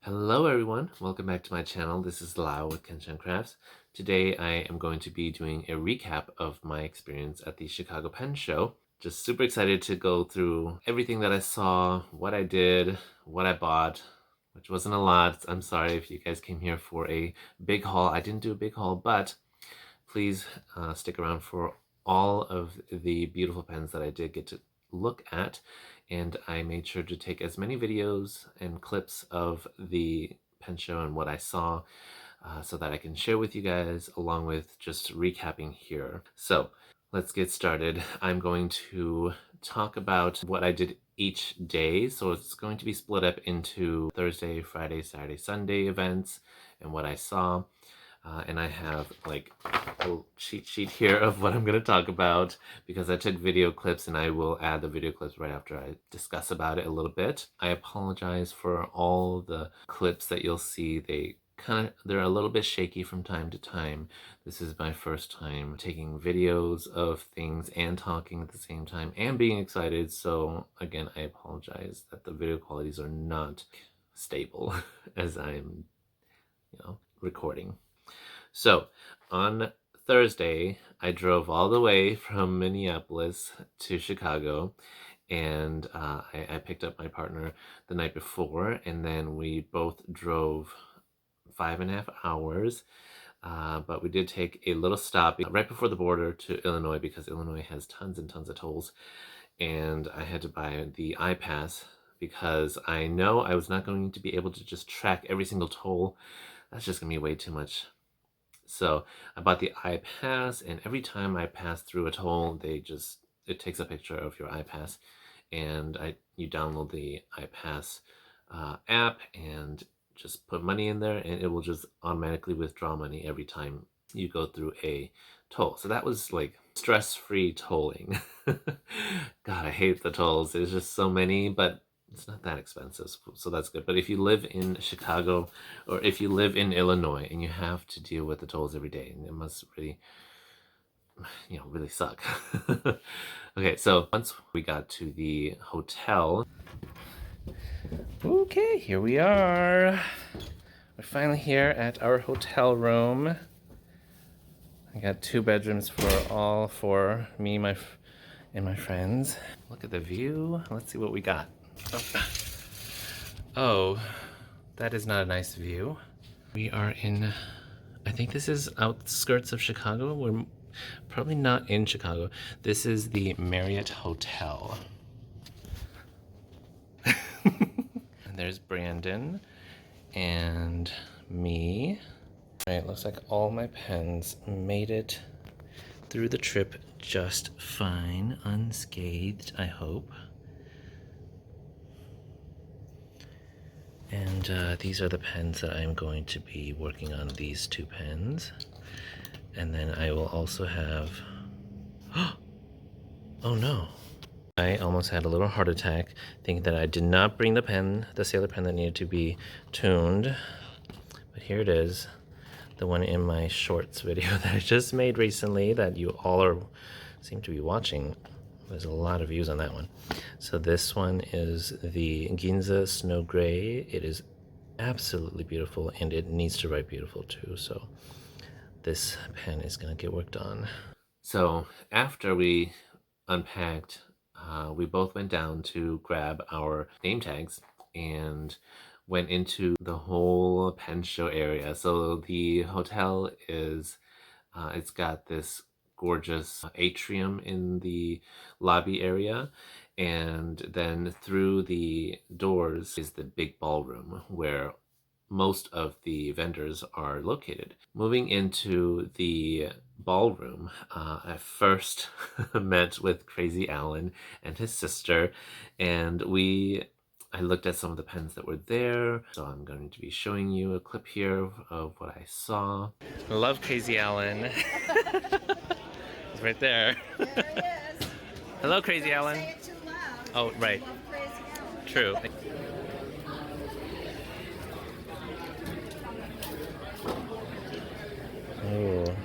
Hello everyone, welcome back to my channel. This is Lau with Chen Crafts. Today I am going to be doing a recap of my experience at the Chicago Pen Show. Just super excited to go through everything that I saw, what I did, what I bought, which wasn't a lot. I'm sorry if you guys came here for a big haul. I didn't do a big haul, but please stick around for all of the beautiful pens that I did get to look at, and I made sure to take as many videos and clips of the pen show and what I saw so that I can share with you guys along with just recapping here. So let's get started. I'm going to talk about what I did each day. So it's going to be split up into Thursday, Friday, Saturday, Sunday events and what I saw. And I have like a cheat sheet here of what I'm going to talk about because I took video clips, and I will add the video clips right after I discuss about it a little bit. I apologize for all the clips that you'll see. They're a little bit shaky from time to time. This is my first time taking videos of things and talking at the same time and being excited. So again, I apologize that the video qualities are not stable as I'm, recording. So on Thursday, I drove all the way from Minneapolis to Chicago, and I picked up my partner the night before, and then we both drove 5.5 hours. But we did take a little stop right before the border to Illinois because Illinois has tons and tons of tolls, and I had to buy the iPass because I know I was not going to be able to just track every single toll. That's just gonna be way too much. So I bought the iPass, and every time I pass through a toll, it takes a picture of your iPass, and you download the iPass app and just put money in there, and it will just automatically withdraw money every time you go through a toll. So that was like stress-free tolling. God, I hate the tolls. There's just so many, but it's not that expensive, so that's good. But if you live in Chicago or if you live in Illinois and you have to deal with the tolls every day, it must really, really suck. Okay, so once we got to the hotel, okay, here we are. We're finally here at our hotel room. I got 2 bedrooms for all for me, and my friends. Look at the view. Let's see what we got. Oh, that is not a nice view. We are in, I think this is outskirts of Chicago. We're probably not in Chicago. This is the Marriott Hotel. And there's Brandon and me. All right, looks like all my pens made it through the trip just fine, unscathed, I hope. And these are the pens that I'm going to be working on, these 2 pens. And then I will also have, oh no. I almost had a little heart attack thinking that I did not bring the sailor pen that needed to be tuned. But here it is, the one in my shorts video that I just made recently that you all seem to be watching. There's a lot of views on that one. So this one is the Ginza Snow Gray. It is absolutely beautiful, and it needs to write beautiful too. So this pen is gonna get worked on. So after we unpacked, we both went down to grab our name tags and went into the whole pen show area. So the hotel is, it's got this gorgeous atrium in the lobby area, and then through the doors is the big ballroom where most of the vendors are located. Moving into the ballroom, I first met with Crazy Alan and his sister, and I looked at some of the pens that were there, so I'm going to be showing you a clip here of what I saw. I love Crazy Alan. He's right there. There he is. Hello, Crazy Alan. Say it too loud. Oh, right. True. Oh,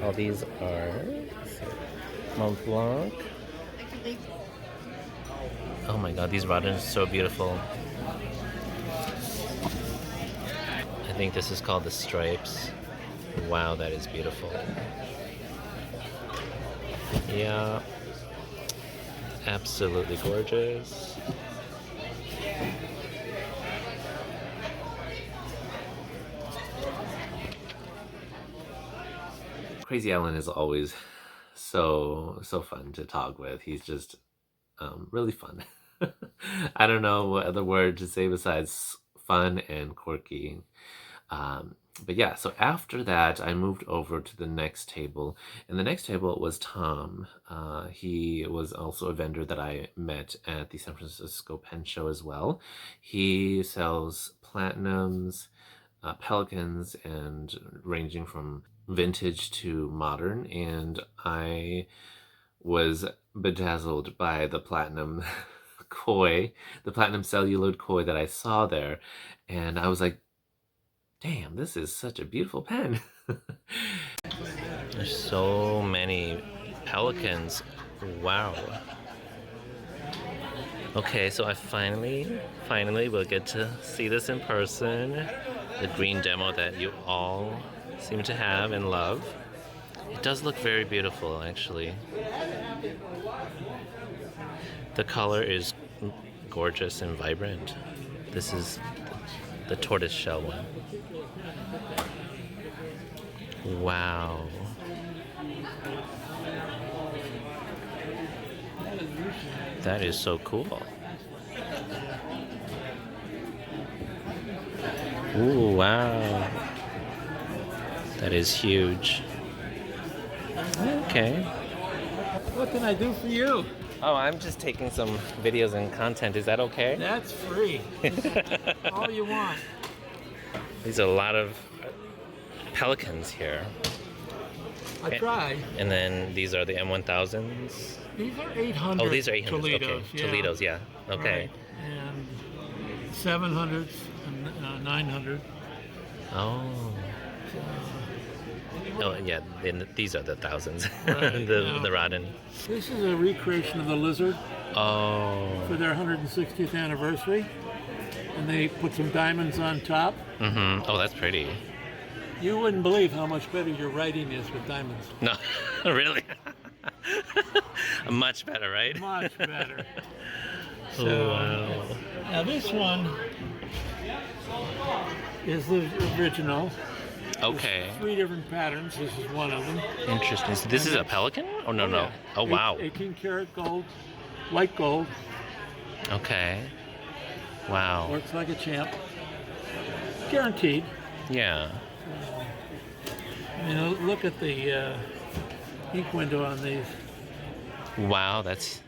all these are Mont Blanc. Oh my god, these rodents are so beautiful. think this is called the Stripes. Wow, that is beautiful. Yeah, absolutely gorgeous. Crazy Alan is always so fun to talk with. He's just really fun. I don't know what other word to say besides fun and quirky. But yeah, so after that, I moved over to the next table, and the next table was Tom. He was also a vendor that I met at the San Francisco Pen Show as well. He sells platinums, Pelikans, and ranging from vintage to modern, and I was bedazzled by the platinum koi, the platinum celluloid koi that I saw there, and I was like, damn, this is such a beautiful pen. There's so many Pelikans. Wow. Okay, so I finally will get to see this in person. The green demo that you all seem to have and love. It does look very beautiful, actually. The color is gorgeous and vibrant. This is the tortoise shell one. Wow. That is so cool. Ooh, wow. That is huge. Okay. What can I do for you? Oh, I'm just taking some videos and content. Is that okay? That's free. All you want. These are a lot of Pelikans here. I try. And then these are the M1000s. These are 800. Oh, these are 800s. Toledos, Okay. yeah. Toledos, yeah. Okay. Right. And 700s and 900. Oh. Oh, yeah. Then these are the thousands. Right, the Rodden. This is a recreation of the Lizard Oh. for their 160th anniversary. And they put some diamonds on top. Mm-hmm. Oh, that's pretty. You wouldn't believe how much better your writing is with diamonds. No, really? Much better, right? Much better. Oh, wow. Now this one is the original. Okay. There's 3 different patterns. This is one of them. Interesting. So this is a Pelikan? Oh, no, no. Oh, wow. 18 karat gold, white gold. Okay. Wow. Works like a champ. Guaranteed. Yeah. You know, look at the ink window on these. Wow, that's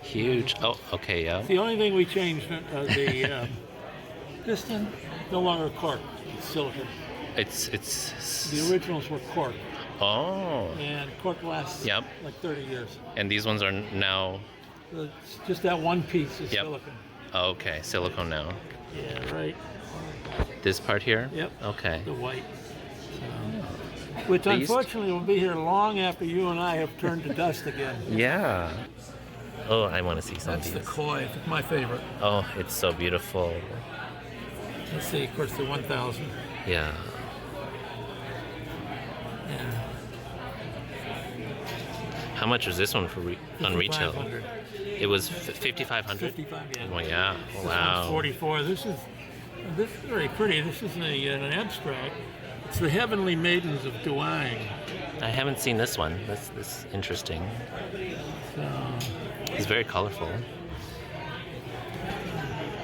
huge. Oh, okay, yeah. The only thing we changed, the piston, no longer cork. It's silicon. It's. The originals were cork. Oh. And cork lasts like 30 years. And these ones are now. It's just that one piece is silicon. Oh, okay, silicone now. Yeah, right. This part here? Yep. Okay. The white. Which unfortunately will be here long after you and I have turned to dust again. Yeah. Oh, I want to see some of That's these. the koi. It's my favorite. Oh, it's so beautiful. Let's see, of course, the 1000. Yeah. Yeah. How much was this one for on retail? 5,500. It was 5,500. 55, yeah. Oh yeah! This Wow. one's 44. This is very pretty. This is an abstract. It's the Heavenly Maidens of Duang. I haven't seen this one. That's interesting. So, It's very colorful.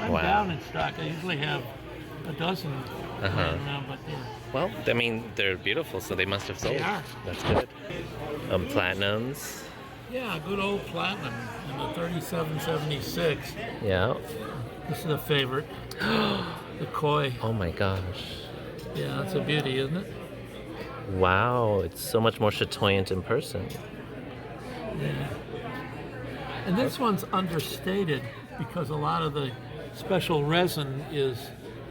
I'm Wow. down in stock. I usually have a dozen Uh-huh. laying around, but Well, I mean, they're beautiful, so they must have sold. They are. That's good. Platinums. yeah, good old platinum in the 3776. Yeah. This is a favorite. The koi. Oh my gosh. Yeah, that's a beauty, isn't it? Wow, it's so much more chatoyant in person. Yeah. And this one's understated because a lot of the special resin is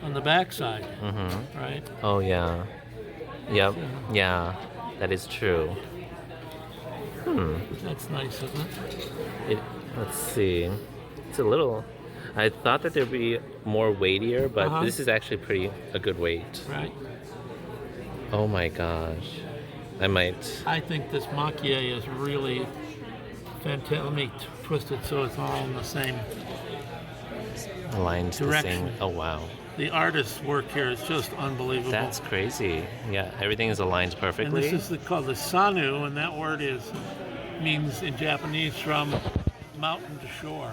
on the backside, Mm-hmm. right? Oh yeah. Yep. Yeah, that is true. That's nice, isn't it? Let's see. It's a little. I thought that there'd be more weightier, but Uh-huh. this is actually a good weight. Right. Oh my gosh. I might. I think this maquille is really fantastic. Let me twist it so it's all in the same Aligned to the direction. same. Oh wow. The artist's work here is just unbelievable. That's crazy. Yeah, everything is aligned and perfectly. this is called the sanu, and that word means in Japanese from mountain to shore.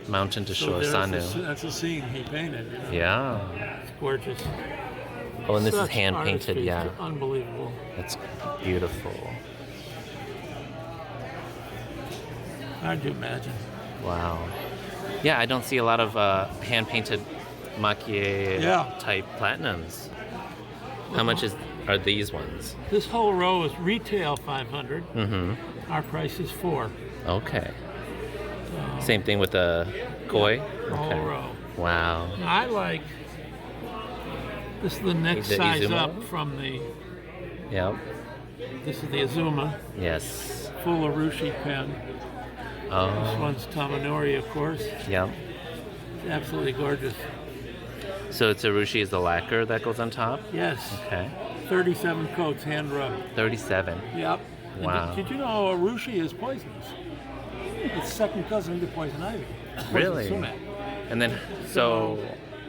Mountain to So shore, Sanu. that's a scene he painted. You know? Yeah. It's gorgeous. Oh, and this is Such hand painted. artistry. Yeah. It's unbelievable. That's beautiful. Hard to imagine. Wow. Yeah, I don't see a lot of hand painted maquille type platinums. How much are these ones? This whole row is retail $500. Mm-hmm. Our price is $400. Okay. Same thing with the koi? Whole Okay. row. Wow. Now, I like this is the next The size Izuma? up from the. Yep. This is the Izuma Yes. full Urushi pen. This Oh. one's Tamanori, of course. Yep. It's absolutely gorgeous. So it's Urushi is the lacquer that goes on top? Yes. Okay. 37 coats, hand rubbed. 37. Yep. And Wow. did you know Urushi is poisonous? It's second cousin to poison ivy. Poison Really? sumac. And then, so,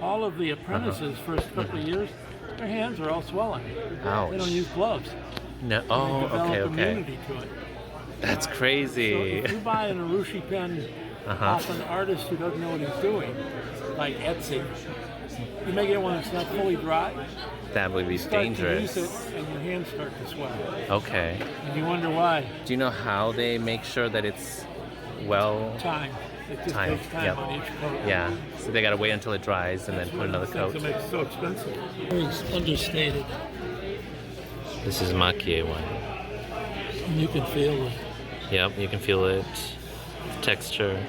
all of the apprentices first couple of years, their hands are all swelling. ouch. They don't use gloves. No. They Oh, develop okay, okay. immunity to it. That's So crazy. if you buy an Urushi pen off an artist who doesn't know what he's doing, like Etsy, you may get one that's not fully dry. That would be Start dangerous. to use it, and your hands start to swell. Okay. And you wonder why. Do you know how they make sure that it's well? Time. It just Time, takes time yep. on each coat. Yeah. So they gotta wait until it dries and then That's put one another of the things coat. that makes it so expensive. It's understated. This is maquille one. And you can feel it. Yep, you can feel it. Texture.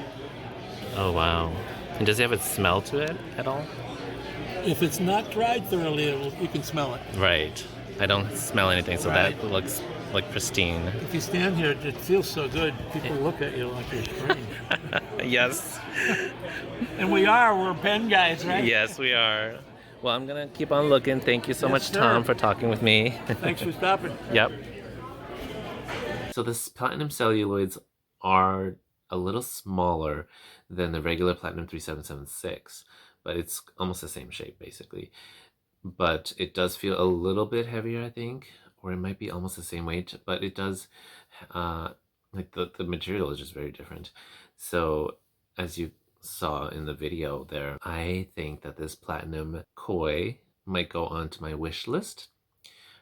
Oh wow. And does it have a smell to it at all? If it's not dried thoroughly, you can smell it. Right. I don't smell anything, so Right. that looks like pristine. If you stand here, it feels so good. People look at you like you're strange. Yes. And we're pen guys, right? Yes, we are. Well, I'm gonna keep on looking. Thank you so Yes, much, sir. Tom, for talking with me. Thanks for stopping. Yep. So the platinum celluloids are a little smaller than the regular platinum 3776, but it's almost the same shape basically. But it does feel a little bit heavier, I think, or it might be almost the same weight, but it does, like the material is just very different. So as you saw in the video there, I think that this platinum koi might go onto my wish list.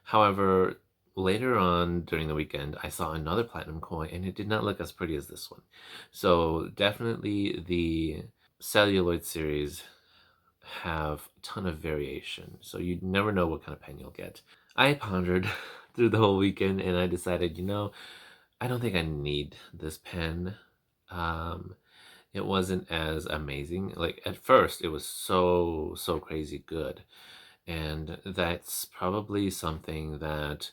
However, later on during the weekend, I saw another platinum koi and it did not look as pretty as this one. So definitely the celluloid series have a ton of variation. So you never know what kind of pen you'll get. I pondered through the whole weekend and I decided, I don't think I need this pen. It wasn't as amazing. Like at first it was so crazy good. And that's probably something that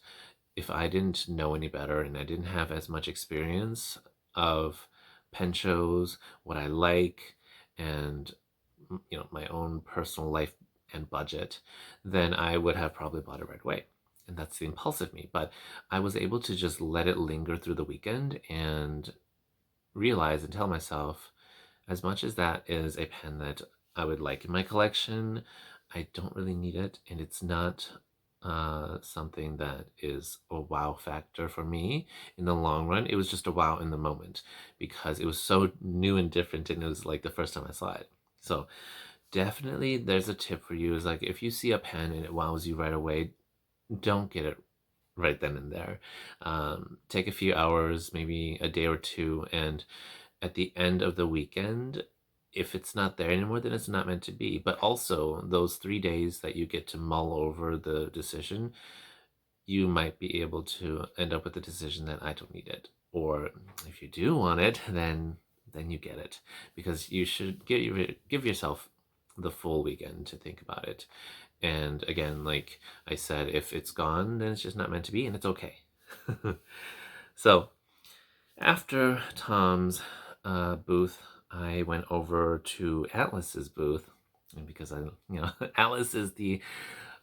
if I didn't know any better and I didn't have as much experience of pen shows, what I like, and my own personal life and budget, then I would have probably bought it right away. And that's the impulsive me. But I was able to just let it linger through the weekend and realize and tell myself, as much as that is a pen that I would like in my collection, I don't really need it, and it's not something that is a wow factor for me in the long run. It was just a wow in the moment because it was so new and different, and it was like the first time I saw it. So definitely there's a tip for you, is like if you see a pen and it wows you right away, don't get it right then and there. Take a few hours, maybe a day or two, and at the end of the weekend, if it's not there anymore, then it's not meant to be. But also, those 3 days that you get to mull over the decision, you might be able to end up with the decision that I don't need it. Or if you do want it, then you get it. Because you should give yourself the full weekend to think about it. And again, like I said, if it's gone, then it's just not meant to be, and it's okay. So, after Tom's booth I went over to Atlas's booth, and because Atlas is the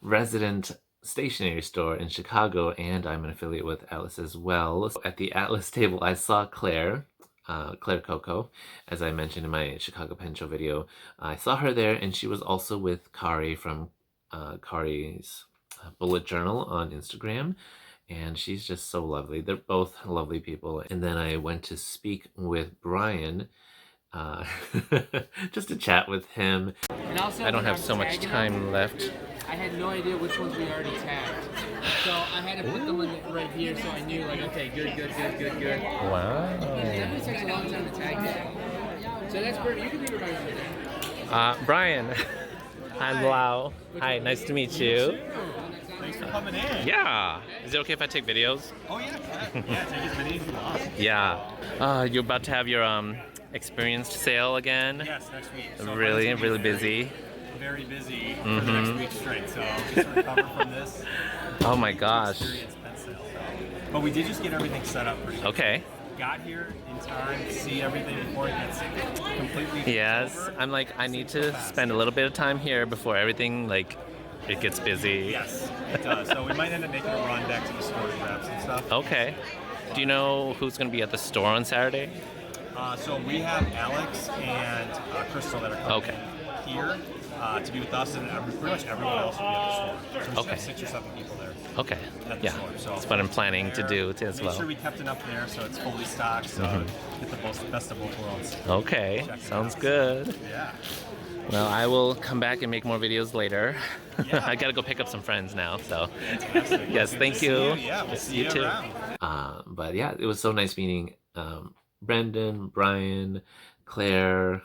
resident stationery store in Chicago, and I'm an affiliate with Atlas as well. So at the Atlas table, I saw Claire Coco, as I mentioned in my Chicago Pen Show video. I saw her there, and she was also with Kari from Kari's bullet journal on Instagram, and she's just so lovely. They're both lovely people. And then I went to speak with Brian, just to chat with him. And also, I don't have so much time left. I had no idea which ones we already tagged. So I had to put them right here so I knew, like, okay, good. Wow. It definitely takes a long time to tag them. So that's pretty, you can leave it right here. Brian. I'm Lau. Hi, nice to meet you. Thanks for coming in. Yeah. Is it okay if I take videos? Oh yeah, yeah. Take as many as you want. Yeah. You're about to have your experienced sale again. Yes, next week. So really busy. Very busy for the next week straight. So I'll just recover from this. Oh my gosh. Experience pen sale. But we did just get everything set up pretty good. Okay. Got here in time to see everything before it gets completely Yes. over. I'm like, I need to spend a little bit of time here before everything, like, it gets busy. Yes, it does. So we might end up making a run back to the store to grab some stuff. Okay. Do you know who's going to be at the store on Saturday? So we have Alex and Crystal that are coming here to be with us, and pretty much everyone else will be at the store. So we should have 6 or 7 people there. Okay. At the store. So That's what I'm planning to do as well. Make sure we kept enough there so it's fully stocked, so get the best of both worlds. Okay. Sounds good. Yeah. Well, I will come back and make more videos later. Yeah. I gotta go pick up some friends now, so. Fantastic. Yes, thank you. Yeah, we'll see you too. around. But yeah, it was so nice meeting Brendan, Brian, Claire,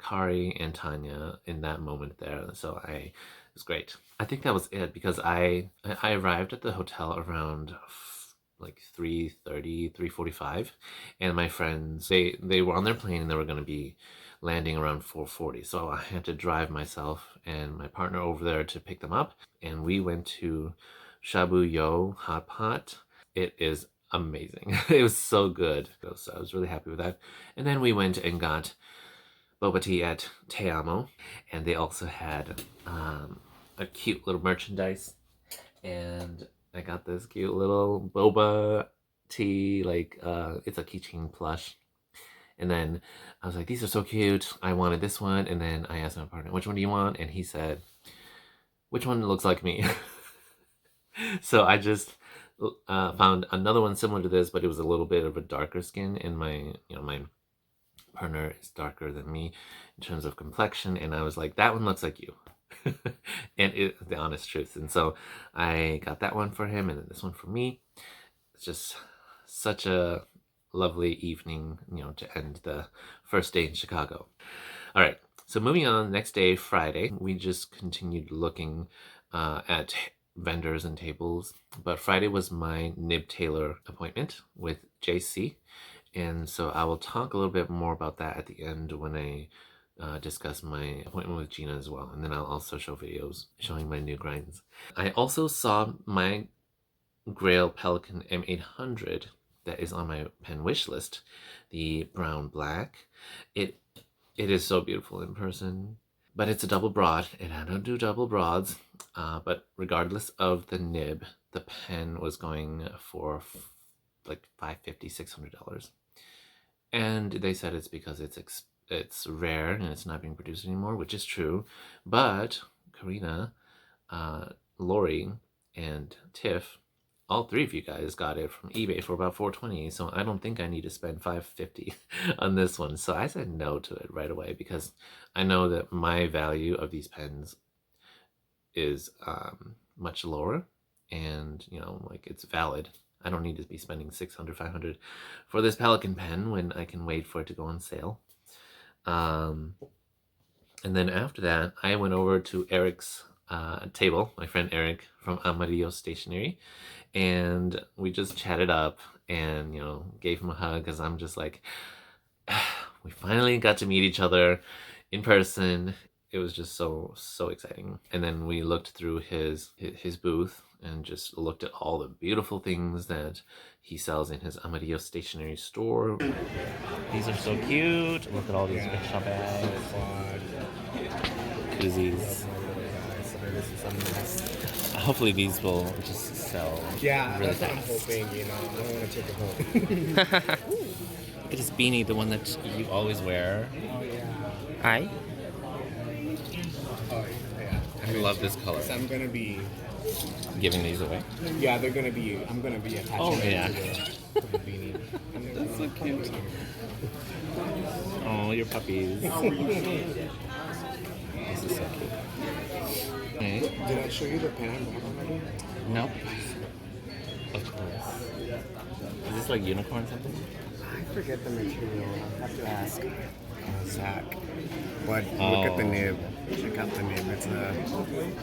Kari, and Tanya in that moment there. So it was great. I think that was it because I arrived at the hotel around like 3:30, 3:45, and my friends, they were on their plane and they were going to be landing around 4:40. So I had to drive myself and my partner over there to pick them up, and we went to Shabu Yo Hot Pot. It is amazing. It was so good. So I was really happy with that. And then we went and got boba tea at Te Amo, and they also had a cute little merchandise, and I got this cute little boba tea, like it's a keychain plush. And then I was like, these are so cute. I wanted this one. And then I asked my partner, which one do you want? And he said, which one looks like me? So I just found another one similar to this, but it was a little bit of a darker skin, and my partner is darker than me in terms of complexion, and I was like, that one looks like you. And it's the honest truth. And so I got that one for him, and then this one for me. It's just such a lovely evening, to end the first day in Chicago. All right, so moving on, next day, Friday, we just continued looking at vendors and tables, but Friday was my Nib Tailor appointment with JC, and so I will talk a little bit more about that at the end when I discuss my appointment with Gena as well, and then I'll also show videos showing my new grinds. I also saw my Grail Pelikan M800 that is on my pen wish list, the brown black. It is so beautiful in person, but it's a double broad, and I don't do double broads. But regardless of the nib, the pen was going for like $550, $600, and they said it's because it's rare and it's not being produced anymore, which is true. But Karina, Lori, and Tiff, all three of you guys got it from eBay for about $420, so I don't think I need to spend $550 on this one. So I said no to it right away because I know that my value of these pens is much lower, and like, it's valid. I don't need to be spending $600, $500 for this Pelikan pen when I can wait for it to go on sale. And then after that, I went over to Erick's table, my friend Erick from Amarillo Stationery, and we just chatted up and gave him a hug, because I'm just like, we finally got to meet each other in person. it was just so exciting. And then we looked through his booth and just looked at all the beautiful things that he sells in his Amarillo stationery store. These are so cute. Look at all these rickshaw bags, koozies. Hopefully these will just sell. Yeah, really that's what I'm fast. hoping, you know. I don't want to take it home. Look at this beanie, the one that you always wear. Oh, yeah. Hi. Oh, yeah. I love this color. So I'm going to be... Giving these away. Yeah, they're going to be... I'm going to be attaching Oh, them yeah. to the beanie. That's so cute. Oh, your puppies. This is so cute. Okay. Did I show you the pen I bought already? Nope. Of course. Is this like unicorn something? I forget the material. I'll have to ask Zach. But look at the nib. Check out the nib. It's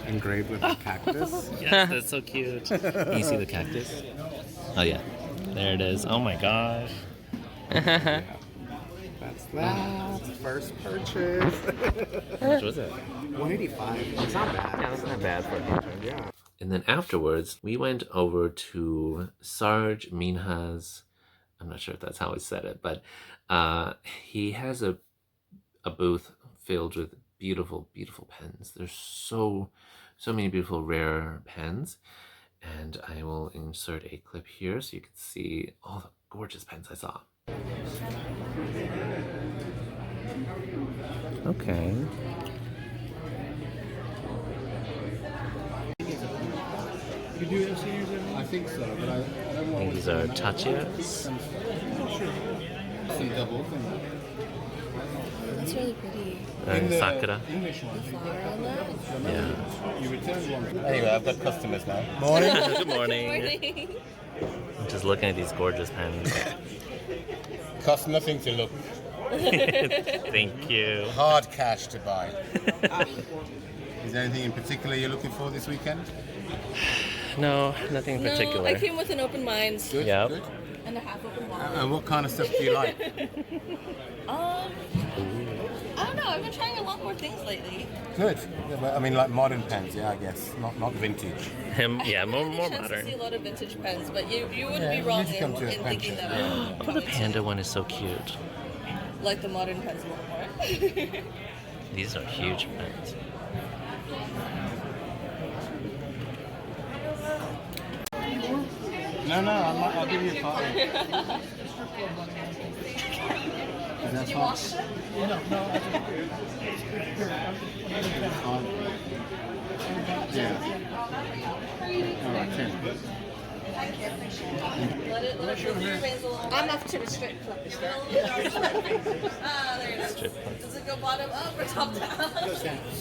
engraved with a cactus. Yes, that's so cute. Can you see the cactus? Oh yeah. There it is. Oh my gosh. Yeah. That's that. First purchase. How much was it? $185. It's not bad. Yeah, that's not bad for a picture. Yeah. And then afterwards, we went over to Sarg, Minhas. I'm not sure if that's how I said it, but he has a booth filled with beautiful, beautiful pens. There's so many beautiful rare pens. And I will insert a clip here so you can see all the gorgeous pens I saw. Okay. You do have seniors in I think so, but I don't want These are Taccia. some double thing. That's really pretty. Sakura. English one. Flower on that. Yeah. You returned one. Anyway, I've got customers now. Good morning. Morning. I'm just looking at these gorgeous pens. Costs nothing to look. Thank you. Hard cash to buy. Is there anything in particular you're looking for this weekend? No, nothing in No, particular. I came with an open mind Good. Yep. Good. and a half open wallet. And what kind of stuff do you like? I don't know. I've been trying a lot more things lately. Good. Yeah, but, I mean, like modern pens, yeah, I guess. Not vintage. Yeah, more I had a chance to see modern. a lot of vintage pens, but you wouldn't Yeah, be wrong you should come in to a pen thinking show. that Oh, the panda one is so cute. like the modern pens a lot more. These are huge pens. No, I'll give you a card. Is that fine? Yeah. All right, 10. I'm off to a strip club. Ah, there it is. Does it go bottom up or top down?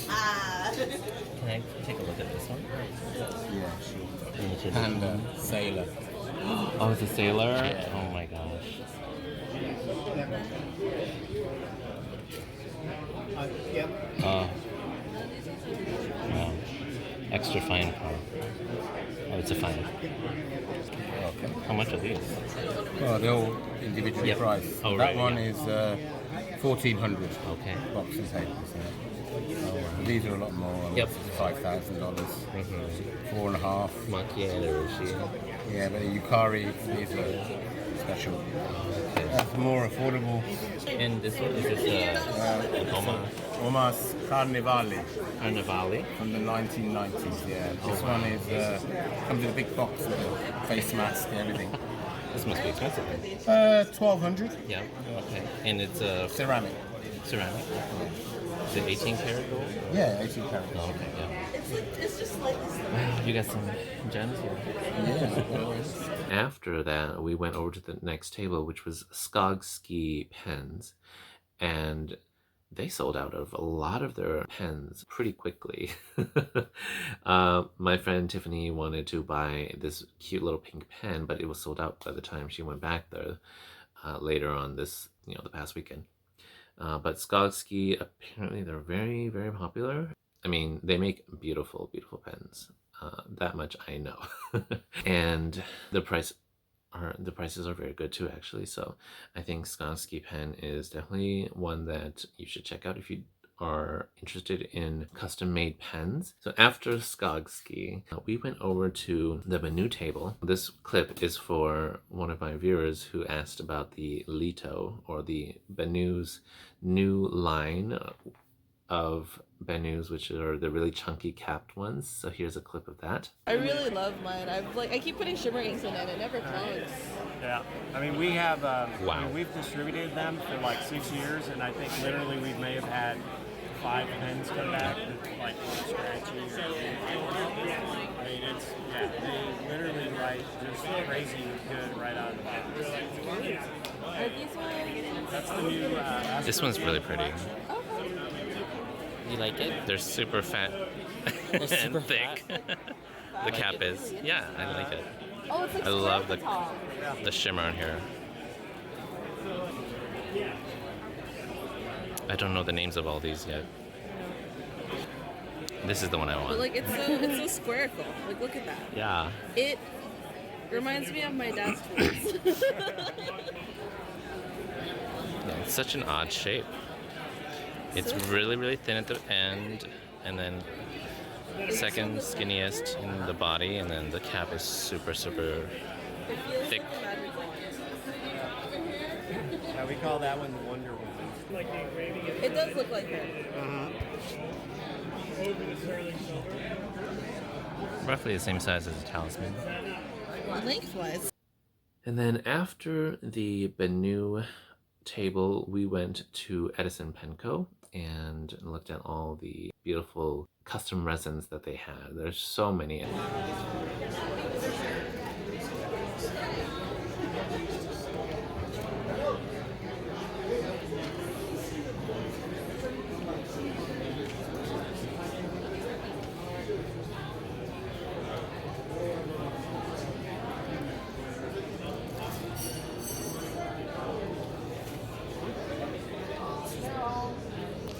Ah. Can I take a look at this one? Yeah, sure. Sure. Panda, sailor. Oh, it's a sailor? Oh my gosh. Oh. Wow. Extra fine pearl. Oh, it's a fine. Okay. How much are these? Oh, they're all individually Yep. priced. Oh, that right, one yeah. is 1,400 Okay. boxes, 8%. These are a lot more. Yep. $5,000. 4.5. Macchiato. Yeah, but the Yukari, these are special. That's more affordable. And this one is this Oma Almost Carnivale Anabelle. from the 1990s. Yeah, this one is comes in a big box with a face mask and everything. This must be expensive. 1,200 Yeah. Okay. And it's ceramic. ceramic. Is it 18 karat gold? Yeah, 18 karat. Oh, okay. Yeah. It's just like this. Wow, you got some gems here. Yeah. After that, we went over to the next table, which was Skogsy Pens, and they sold out of a lot of their pens pretty quickly. My friend Tiffany wanted to buy this cute little pink pen, but it was sold out by the time she went back there later on this, the past weekend. But Skogsy, apparently they're very, very popular. I mean, they make beautiful, beautiful pens. That much I know. And the prices are very good too, actually. So I think Skogsy Pen is definitely one that you should check out if you are interested in custom-made pens. So after Skogsy, we went over to the BENU table. This clip is for one of my viewers who asked about the Lito, or the BENU's new line of BENUs, which are the really chunky capped ones. So here's a clip of that. I really love mine. I keep putting shimmer inks in it. It never clogs. Yeah, I mean, we have, Wow. I mean, we've distributed them for like 6 years, and I think literally we may have had 5 pens come back that like scratchy. I mean, it's, yeah, they literally write just crazy good right out of the box. Are these ones? That's the new, This one's really pretty. Okay. You like it? They're super fat They're super and thick. The cap is. Yeah, I like it. Oh, it's like I love the top. the shimmer on here. I don't know the names of all these yet. This is the one I But want. like it's so squarical. Like look at that. Yeah. It reminds me of my dad's twins. Yeah, it's such an odd shape. It's really, really thin at the end, and then second skinniest in the body, and then the cap is super, super thick. yeah, we call that one the Wonder Woman. It does look like it. Roughly the same size as a talisman. Lengthwise. And then after the BENU table, we went to Edison Pen Co. and looked at all the beautiful custom resins that they had. There's so many.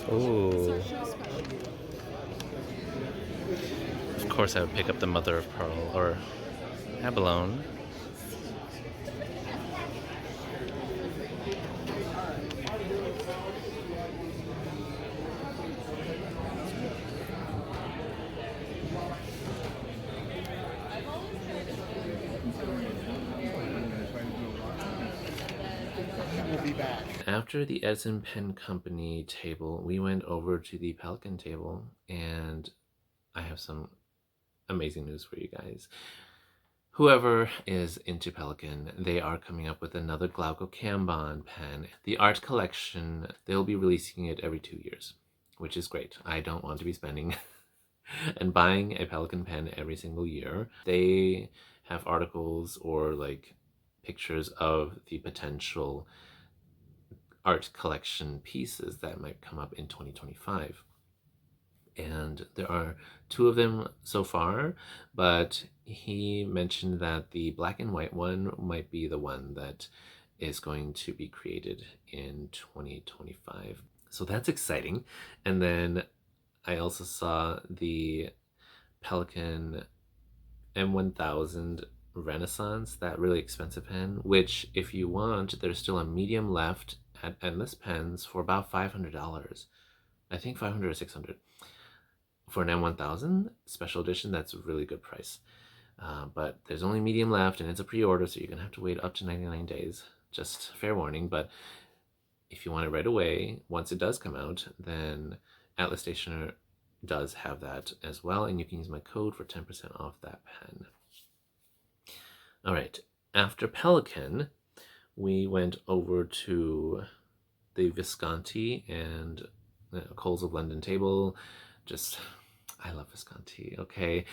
Ooh. Of course I would pick up the mother of pearl, or abalone. We'll be back. After the Edison Pen Company table, we went over to the Pelikan table, and I have some amazing news for you guys. Whoever is into Pelikan, they are coming up with another Glauco Kanban pen. The art collection, they'll be releasing it every 2 years, which is great. I don't want to be spending and buying a Pelikan pen every single year. They have articles or like pictures of the potential art collection pieces that might come up in 2025. And there are 2 of them so far, but he mentioned that the black and white one might be the one that is going to be created in 2025. So that's exciting. And then I also saw the Pelikan M1000 Renaissance, that really expensive pen, which if you want, there's still a medium left at Endless Pens for about $500. I think 500 or 600 for an M1000 special edition. That's a really good price, but there's only medium left, and it's a pre-order, so you're gonna have to wait up to 99 days. Just fair warning. But if you want it right away, once it does come out, then Atlas Stationery does have that as well, and you can use my code for 10% off that pen. All right, after Pelikan, we went over to the Visconti and Coles of London table. Just, I love Visconti, okay?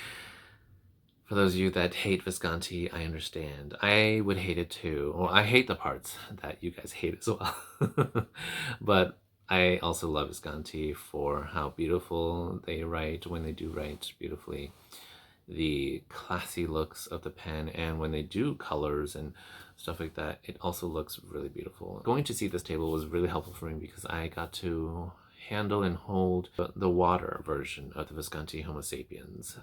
For those of you that hate Visconti, I understand. I would hate it too. Well, I hate the parts that you guys hate as well. But I also love Visconti for how beautiful they write when they do write beautifully. The classy looks of the pen, and when they do colors and stuff like that, it also looks really beautiful. Going to see this table was really helpful for me because I got to handle and hold the water version of the Visconti Homo sapiens.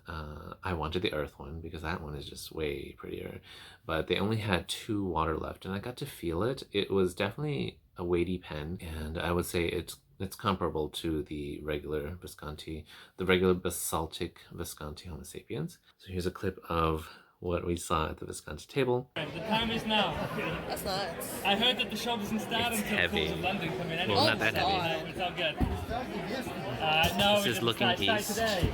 I wanted the earth one because that one is just way prettier, but they only had 2 water left, and I got to feel it. It was definitely a weighty pen, and I would say it's It's comparable to the regular Visconti, the regular basaltic Visconti Homo sapiens. So here's a clip of what we saw at the Visconti table. The time is now. That's nuts. I heard that the show doesn't start It's until heavy. Calls of London come in. Anyway. Well, not that heavy. God. It's all good. No, This is looking east. Today.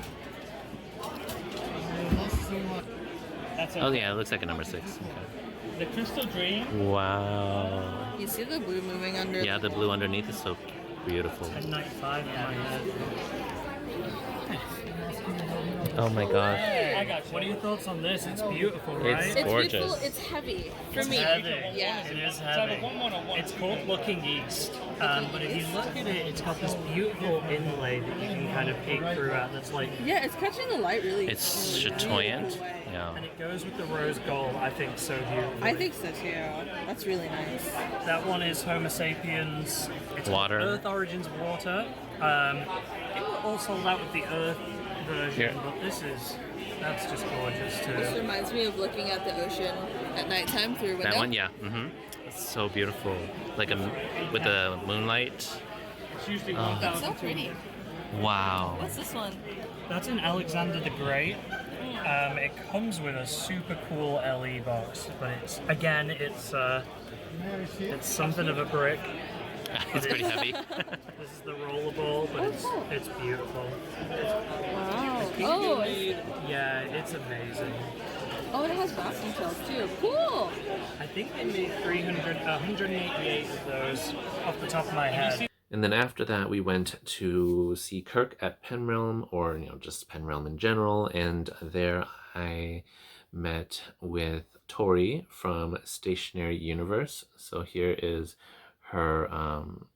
That's Oh yeah, it looks like a number 6. Okay. The Crystal Dream. Wow. You see the blue moving under? Yeah, the blue underneath is so beautiful. 1095 in my head. Oh my gosh. I got you. What are your thoughts on this? It's beautiful, right? It's It's gorgeous. beautiful. It's heavy for me. heavy. Yeah. It is heavy. It's called Looking East, but if you look at it, it's got this beautiful inlay that you can kind of peek through at. That's like, Yeah, it's catching the light really. It's in a chatoyant. beautiful way. Yeah. and it goes with the rose gold. I think so beautiful. I think so too. That's really nice. That one is Homo sapiens. It's Water. Earth Origins Water. It was all sold out with the Earth version, Here. but that's just gorgeous too. This reminds me of looking at the ocean at nighttime through a window. That one, yeah. It's so beautiful. Like with the moonlight. It's usually Oh. That's so pretty. Wow. What's this one? That's an Alexander the Great. It comes with a super cool LE box, but it's something of a brick. It's pretty heavy. This is the rollerball, but it's beautiful. Wow. Oh, Yeah, it's amazing. oh, it has back details too. Cool. I think they made 188 of those off the top of my head. And then after that, we went to see Kirk at Penrealm, or just Penrealm in general. And there I met with Tori from Stationery Universe. So here is her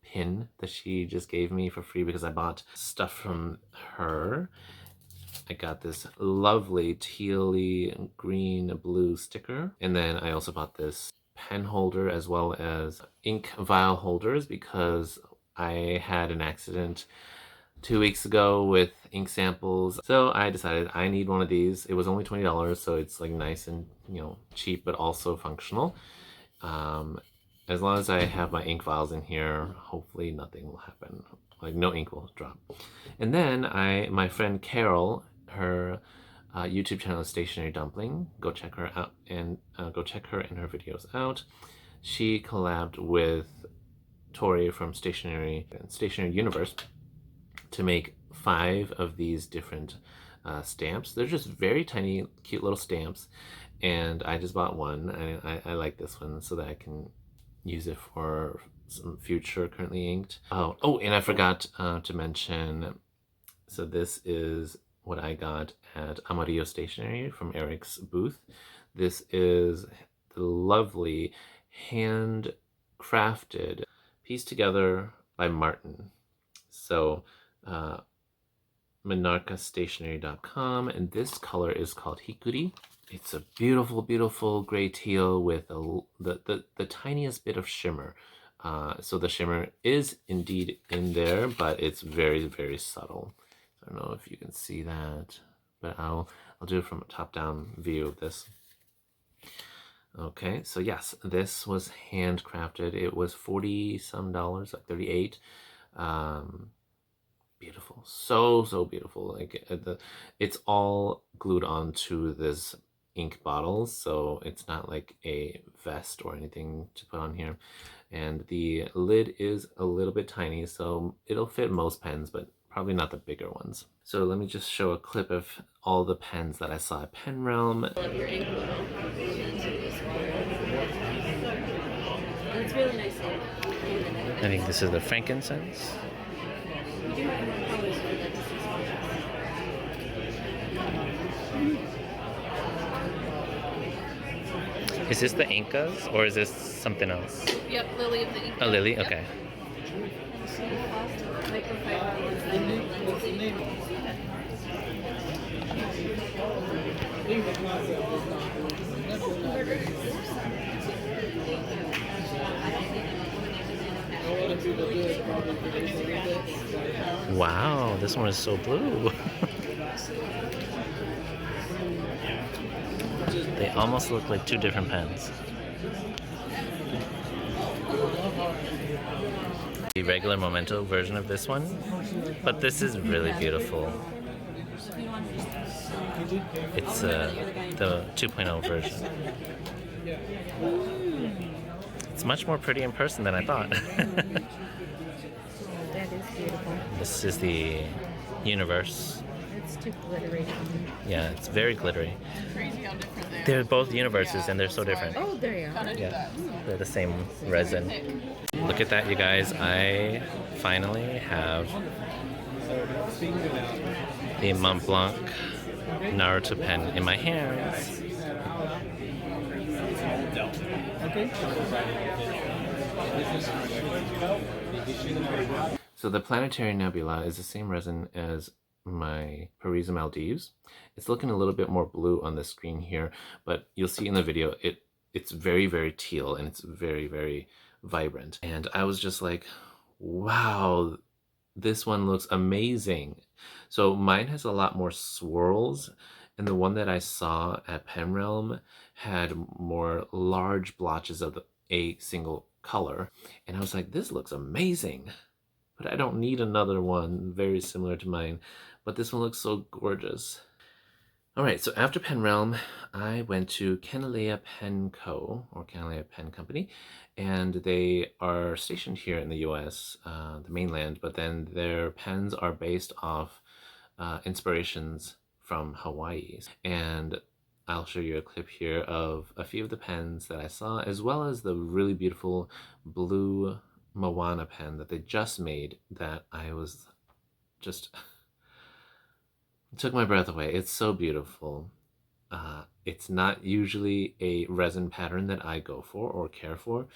pin that she just gave me for free because I bought stuff from her. I got this lovely tealy green blue sticker. And then I also bought this pen holder as well as ink vial holders because I had an accident 2 weeks ago with ink samples. So I decided I need one of these. It was only $20, so it's like nice and cheap but also functional. As long as I have my ink vials in here, hopefully nothing will happen. Like no ink will drop. And then my friend Carol, her YouTube channel is Stationery Dumpling. Go check her out and go check her and her videos out. She collabed with Tori from Stationery Universe to make 5 of these different stamps. They're just very tiny, cute little stamps. And I just bought one. I like this one so that I can use it for some future currently inked. Oh, and I forgot to mention, so this is what I got at Amarillo Stationery from Erick's booth. This is the lovely handcrafted pieced together by Martin. So minarcastationery.com, and this color is called Hikuri. It's a beautiful, beautiful gray teal with the tiniest bit of shimmer. So the shimmer is indeed in there, but it's very, very subtle. I don't know if you can see that, but I'll do it from a top-down view of this. Okay, so yes, this was handcrafted. It was $40-some, like $38. Beautiful, so beautiful. Like it's all glued onto this ink bottle, so it's not like a vest or anything to put on here. And the lid is a little bit tiny, so it'll fit most pens, but probably not the bigger ones. So let me just show a clip of all the pens that I saw at Penrealm. It's really nice. I think this is the frankincense. Is this the Incas or is this something else? Yep, Lily of the Ink. A lily? Okay. Wow, this one is so blue. They almost look like 2 different pens. the regular Memento version of this one, but this is really beautiful. It's the 2.0 version. It's much more pretty in person than I thought. That is beautiful. This is the Universe. It's too glittery. Yeah, it's very glittery. Crazy how different they are. They're both universes and they're so different. Oh, there you are. Yeah, they're the same resin. Look at that, you guys. I finally have the Mont Blanc Naruto pen in my hands. So the Planetary Nebula is the same resin as my Parisian Maldives. It's looking a little bit more blue on the screen here, but you'll see in the video it's very, very teal and it's very, very vibrant. And I was just like, wow, this one looks amazing. So mine has a lot more swirls, and the one that I saw at Pen Realm had more large blotches of a single color. And I was like, this looks amazing, but I don't need another one very similar to mine. But this one looks so gorgeous. All right, so after Pen Realm, I went to Kanilea Pen Co, or Kanilea Pen Company, and they are stationed here in the US, the mainland, but then their pens are based off inspirations from Hawaii. And I'll show you a clip here of a few of the pens that I saw, as well as the really beautiful blue Moana pen that they just made that I was just... It took my breath away. It's so beautiful. It's not usually a resin pattern that I go for or care for,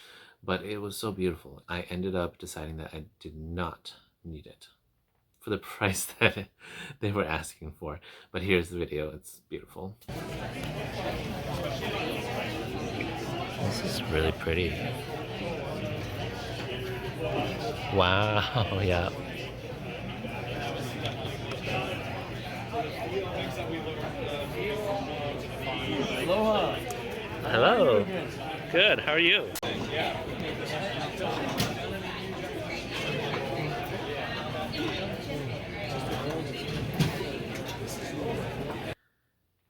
but it was so beautiful. I ended up deciding that I did not need it for the price that they were asking for. But here's the video. It's beautiful. This is really pretty. Wow, yeah. Aloha. Hello. Good. How are you?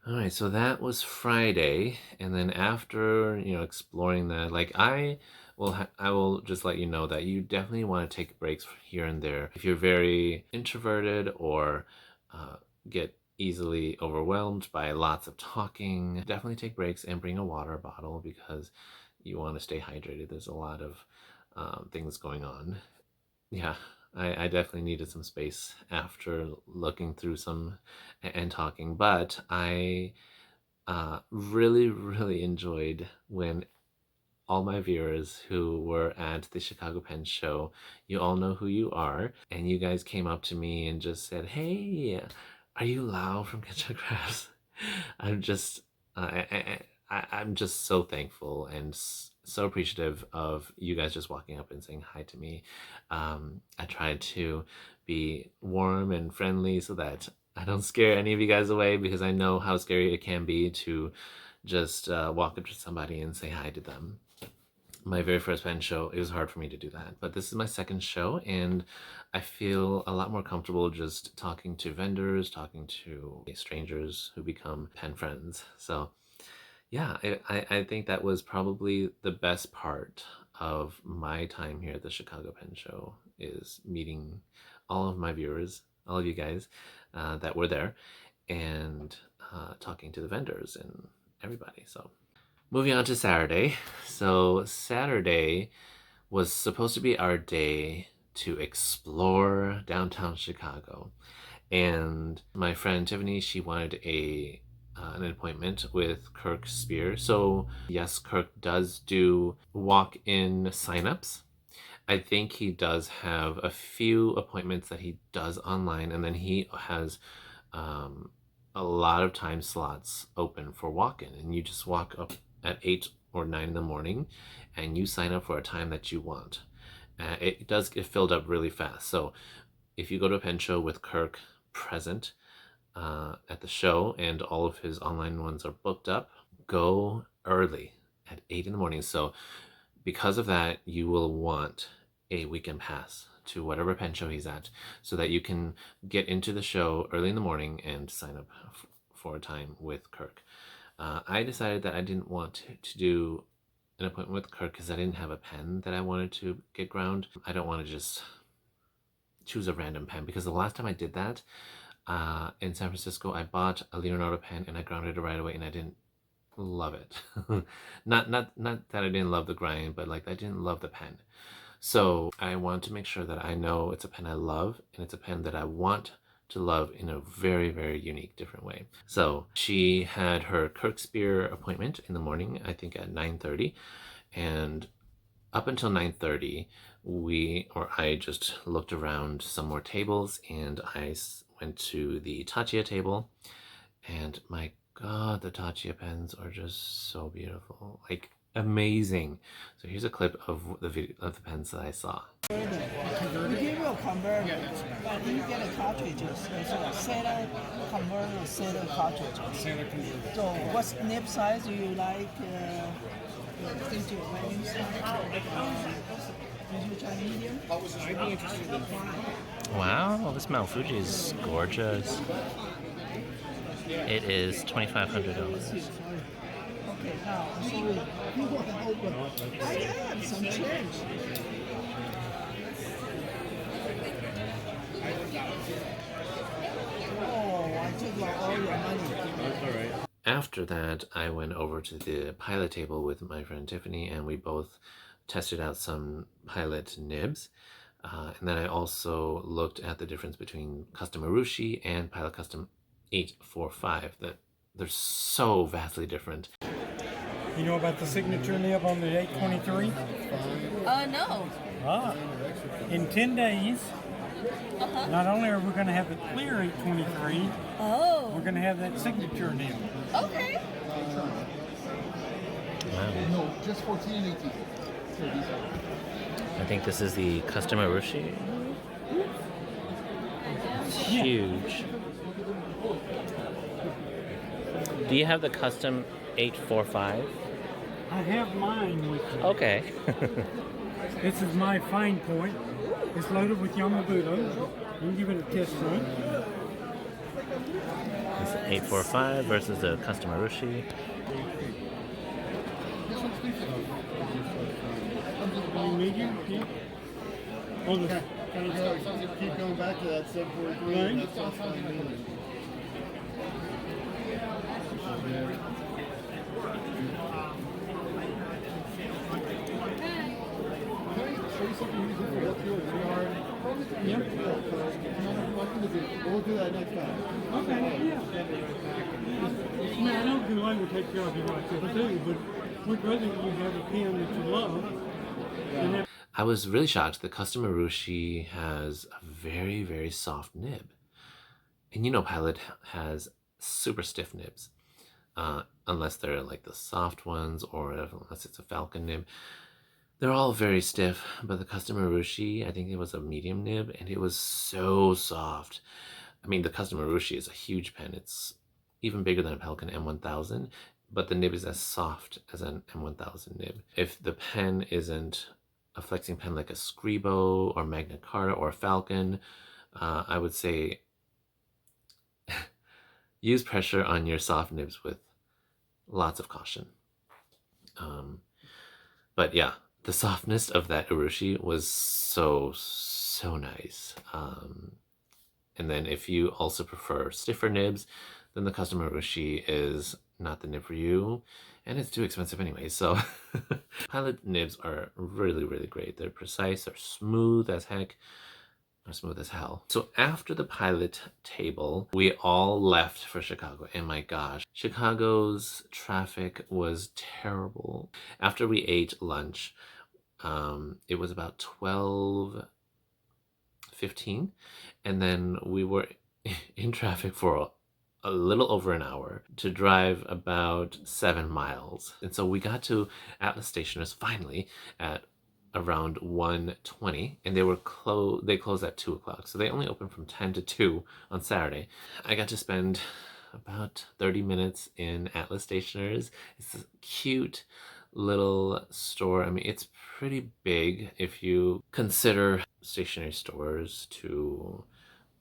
All right, so that was Friday, and then after, exploring that, like I will just let you know that you definitely want to take breaks here and there. If you're very introverted or get easily overwhelmed by lots of talking, definitely take breaks and bring a water bottle because you want to stay hydrated. There's a lot of things going on. Yeah, I definitely needed some space after looking through some and talking, but I really, really enjoyed when all my viewers who were at the Chicago Pen Show, you all know who you are, and you guys came up to me and just said, hey, are you Lau from Chen Crafts? I'm just so thankful and so appreciative of you guys just walking up and saying hi to me. I tried to be warm and friendly so that I don't scare any of you guys away, because I know how scary it can be to just walk up to somebody and say hi to them. My very first pen show, it was hard for me to do that. But this is my second show, and I feel a lot more comfortable just talking to vendors, talking to strangers who become pen friends. So yeah, I think that was probably the best part of my time here at the Chicago Pen Show, is meeting all of my viewers, all of you guys that were there, and talking to the vendors and everybody. So moving on to Saturday. So Saturday was supposed to be our day to explore downtown Chicago. And my friend Tiffany, she wanted an appointment with Kirk Speer. So yes, Kirk does do walk-in signups. I think he does have a few appointments that he does online, and then he has a lot of time slots open for walk-in, and you just walk up at 8 or 9 in the morning and you sign up for a time that you want. It does get filled up really fast. So if you go to a pen show with Kirk present at the show and all of his online ones are booked up, go early at 8 in the morning. So because of that, you will want a weekend pass to whatever pen show he's at, so that you can get into the show early in the morning and sign up for a time with Kirk. I decided that I didn't want to do an appointment with Kirk because I didn't have a pen that I wanted to get ground. I don't want to just choose a random pen, because the last time I did that in San Francisco, I bought a Leonardo pen and I grounded it right away, and I didn't love it. not that I didn't love the grind, but like I didn't love the pen. So I want to make sure that I know it's a pen I love, and it's a pen that I want to love in a very, very unique, different way. So she had her Kirk Speer appointment in the morning, I think at 9:30, and up until 9:30, I just looked around some more tables, and I went to the Taccia table, and my God, the Taccia pens are just so beautiful, like amazing. So here's a clip of the pens that I saw. We give you a converter, but you get a cartridge. So a sailor converter, sailor cartridge. Sailor converter. So what nib size do you like? Medium? I'd be interested in Wow, this Mount Fuji is gorgeous. It is $2,500. Okay, now, sorry. I have some change. Oh, I took all your money. That's all right. After that, I went over to the pilot table with my friend Tiffany, and we both tested out some pilot nibs. And then I also looked at the difference between Custom Urushi and Pilot Custom 845. That they're so vastly different. You know about the signature nib on the 823? No. Ah, in 10 days, not only are we going to have the clear 823, we're going to have that signature nib. Okay. Wow. No, just 14 and 18. I think this is the Custom Urushi. It's huge. Do you have the Custom 845? I have mine with me. Okay. This is my fine point. It's loaded with Yamabudo. You can give it a test run. It's 845 versus the Custom Urushi. Medium? Yeah. Oh, the Keep going back to that 743. Right. That's all fine. Yeah. We'll do that next time. Okay, yeah. I mean, I know Kanilea will take care of you like this too, but we'd rather you have a pen that you love. And I was really shocked. The Custom Urushi has a very, very soft nib. And you know Pilot has super stiff nibs. Unless they're like the soft ones, or unless it's a Falcon nib. They're all very stiff, but the Custom Urushi, I think it was a medium nib, and it was so soft. I mean, the Custom Urushi is a huge pen. It's even bigger than a Pelikan M1000, but the nib is as soft as an M1000 nib. If the pen isn't a flexing pen like a Scribo or Magna Carta or a Falcon, I would say use pressure on your soft nibs with lots of caution. But yeah, the softness of that Urushi was so nice. And then if you also prefer stiffer nibs, then the Custom Urushi is not the nib for you, and it's too expensive anyway. So Pilot nibs are really, really great. They're precise, they're smooth as heck, or smooth as hell. So after the Pilot table, we all left for Chicago, and my gosh, Chicago's traffic was terrible. After we ate lunch, it was about 12:15, and then we were in traffic for a little over an hour to drive about 7 miles. And so we got to Atlas Stationers finally at around 1:20, and they closed at 2 o'clock, so they only open from 10 to 2 on Saturday. I got to spend about 30 minutes in Atlas Stationers. It's a cute little store. I mean, it's pretty big if you consider stationery stores to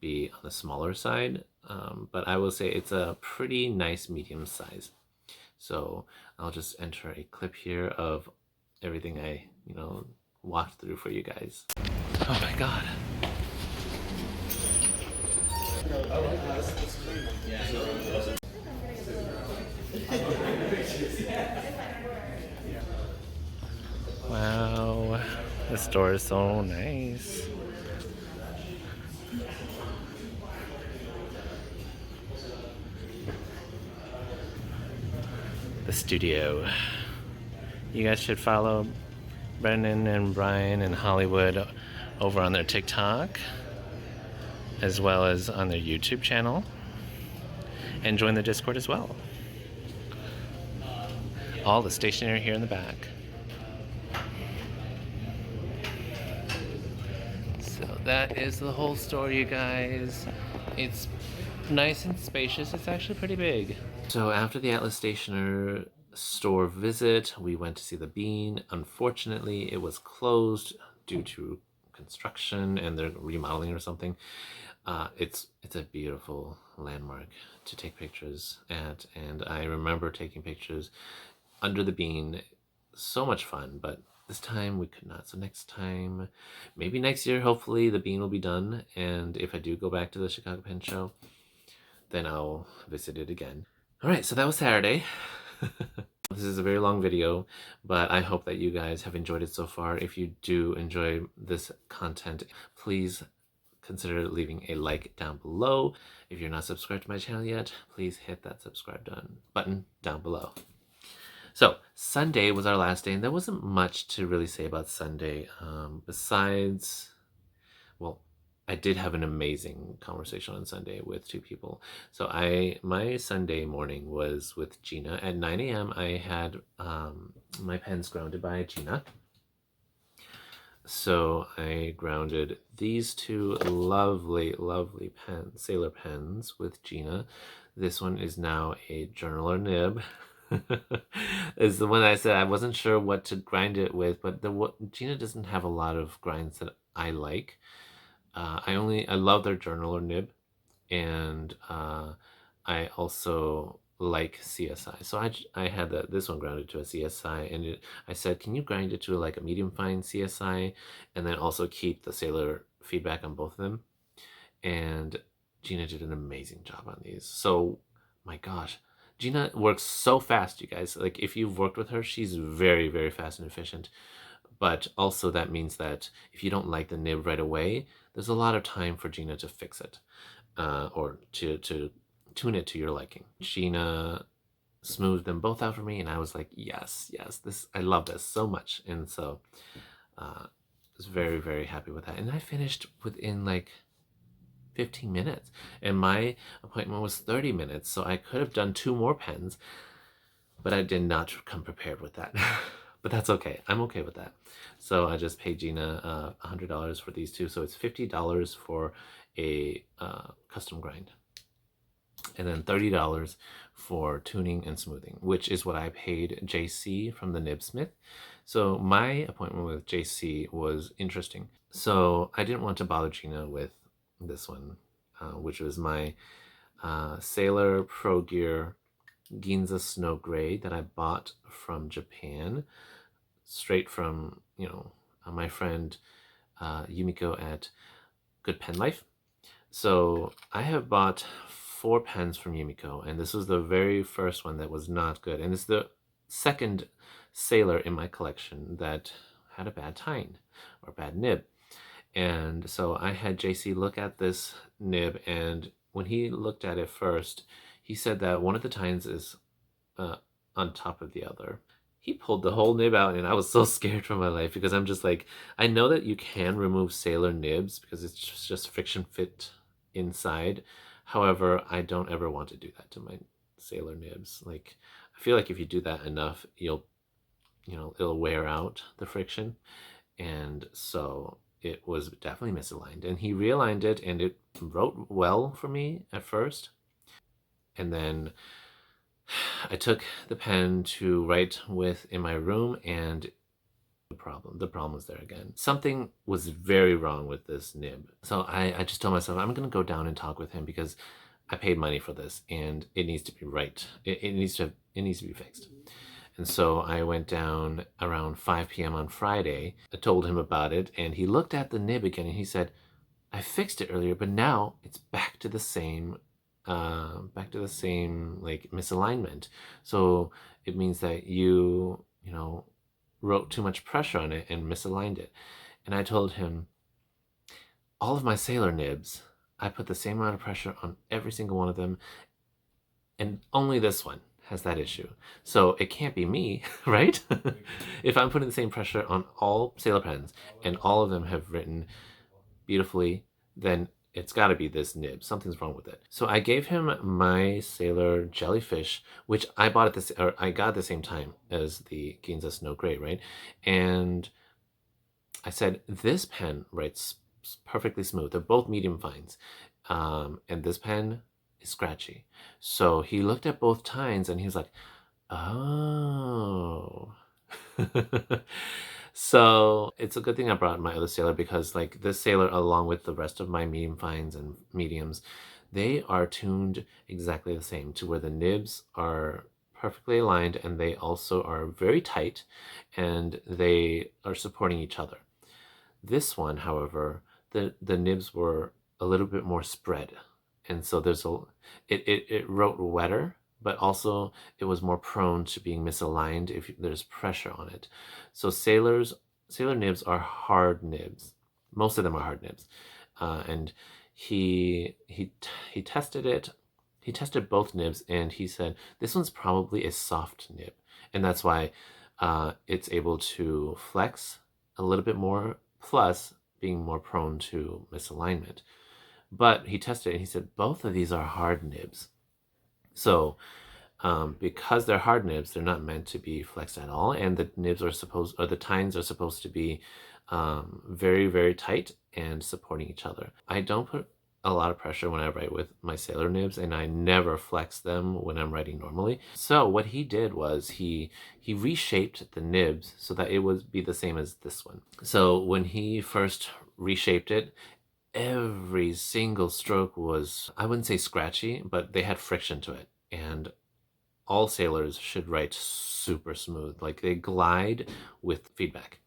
be on the smaller side, but I will say it's a pretty nice medium size. So I'll just enter a clip here of everything I, walked through for you guys. Oh my god. Wow, the store is so nice. The studio. You guys should follow Brendan and Brian and Hollywood over on their TikTok, as well as on their YouTube channel, and join the Discord as well. All the stationery here in the back. So that is the whole store, you guys. It's nice and spacious. It's actually pretty big. So after the Atlas Stationer store visit, we went to see the Bean. Unfortunately, it was closed due to construction and they're remodeling or something. It's a beautiful landmark to take pictures at, and I remember taking pictures under the Bean. So much fun, but this time we could not. So next time, maybe next year, hopefully the Bean will be done, and if I do go back to the Chicago Pen Show, then I'll visit it again. All right, so that was Saturday. This is a very long video, but I hope that you guys have enjoyed it so far. If you do enjoy this content, please consider leaving a like down below. If you're not subscribed to my channel yet, please hit that subscribe button down below. So Sunday was our last day, and there wasn't much to really say about Sunday. Besides, well, I did have an amazing conversation on Sunday with two people. So my Sunday morning was with Gena. At 9 a.m. I had my pens grounded by Gena. So I grounded these two lovely, lovely sailor pens with Gena. This one is now a journaler nib. Is the one I said I wasn't sure what to grind it with, but Gena doesn't have a lot of grinds that I like. I love their journaler nib, and I also like CSI. So I had this one grounded to a CSI, and I said, can you grind it to like a medium fine CSI, and then also keep the sailor feedback on both of them? And Gena did an amazing job on these. So my gosh, Gena works so fast, you guys. Like, if you've worked with her, she's very, very fast and efficient. But also that means that if you don't like the nib right away, there's a lot of time for Gena to fix it, or to tune it to your liking. Gena smoothed them both out for me, and I was like, yes, I love this so much. And so I was very, very happy with that. And I finished within like 15 minutes, and my appointment was 30 minutes, so I could have done 2 more pens, but I did not come prepared with that. But that's okay. I'm okay with that. So I just paid Gena $100 for these two. So it's $50 for a custom grind. And then $30 for tuning and smoothing, which is what I paid JC from the Nibsmith. So my appointment with JC was interesting. So I didn't want to bother Gena with this one, which was my Sailor Pro Gear Ginza Snow Gray that I bought from Japan, straight from, my friend Yumiko at Good Pen Life. So I have bought 4 pens from Yumiko, and this was the very first one that was not good. And it's the second Sailor in my collection that had a bad tine or bad nib. And so I had JC look at this nib, and when he looked at it first, he said that one of the tines is on top of the other. He pulled the whole nib out, and I was so scared for my life, because I'm just like, I know that you can remove Sailor nibs because it's just friction fit inside. However, I don't ever want to do that to my Sailor nibs. Like, I feel like if you do that enough, it'll wear out the friction. And so it was definitely misaligned, and he realigned it, and it wrote well for me at first. And then I took the pen to write with in my room, and the problem was there again. Something was very wrong with this nib. So I just told myself, I'm going to go down and talk with him because I paid money for this and it needs to be right. It needs to be fixed. And so I went down around 5 p.m. on Friday. I told him about it, and he looked at the nib again and he said, I fixed it earlier, but now it's back to the same like misalignment. So it means that you wrote too much pressure on it and misaligned it. And I told him, all of my sailor nibs, I put the same amount of pressure on every single one of them, and only this one has that issue. So it can't be me, right? If I'm putting the same pressure on all sailor pens and all of them have written beautifully, then it's got to be this nib. Something's wrong with it. So I gave him my Sailor Jellyfish, which I got at the same time as the Ginza Snow Gray, right? And I said, this pen writes perfectly smooth. They're both medium fines. And this pen is scratchy. So he looked at both tines and he was like, oh. So it's a good thing I brought my other sailor, because like this sailor, along with the rest of my medium fines and mediums, they are tuned exactly the same, to where the nibs are perfectly aligned and they also are very tight and they are supporting each other. This one, however, the nibs were a little bit more spread, and so it wrote wetter, but also it was more prone to being misaligned if there's pressure on it. So sailor nibs are hard nibs. Most of them are hard nibs. And he tested it. He tested both nibs and he said, this one's probably a soft nib. And that's why it's able to flex a little bit more, plus being more prone to misalignment. But he tested it and he said, both of these are hard nibs. So because they're hard nibs, they're not meant to be flexed at all, and the nibs are the tines are supposed to be very, very tight and supporting each other. I don't put a lot of pressure when I write with my sailor nibs, and I never flex them when I'm writing normally. So what he did was he reshaped the nibs so that it would be the same as this one. So when he first reshaped it, every single stroke was, I wouldn't say scratchy, but they had friction to it. And all sailors should write super smooth, like they glide with feedback.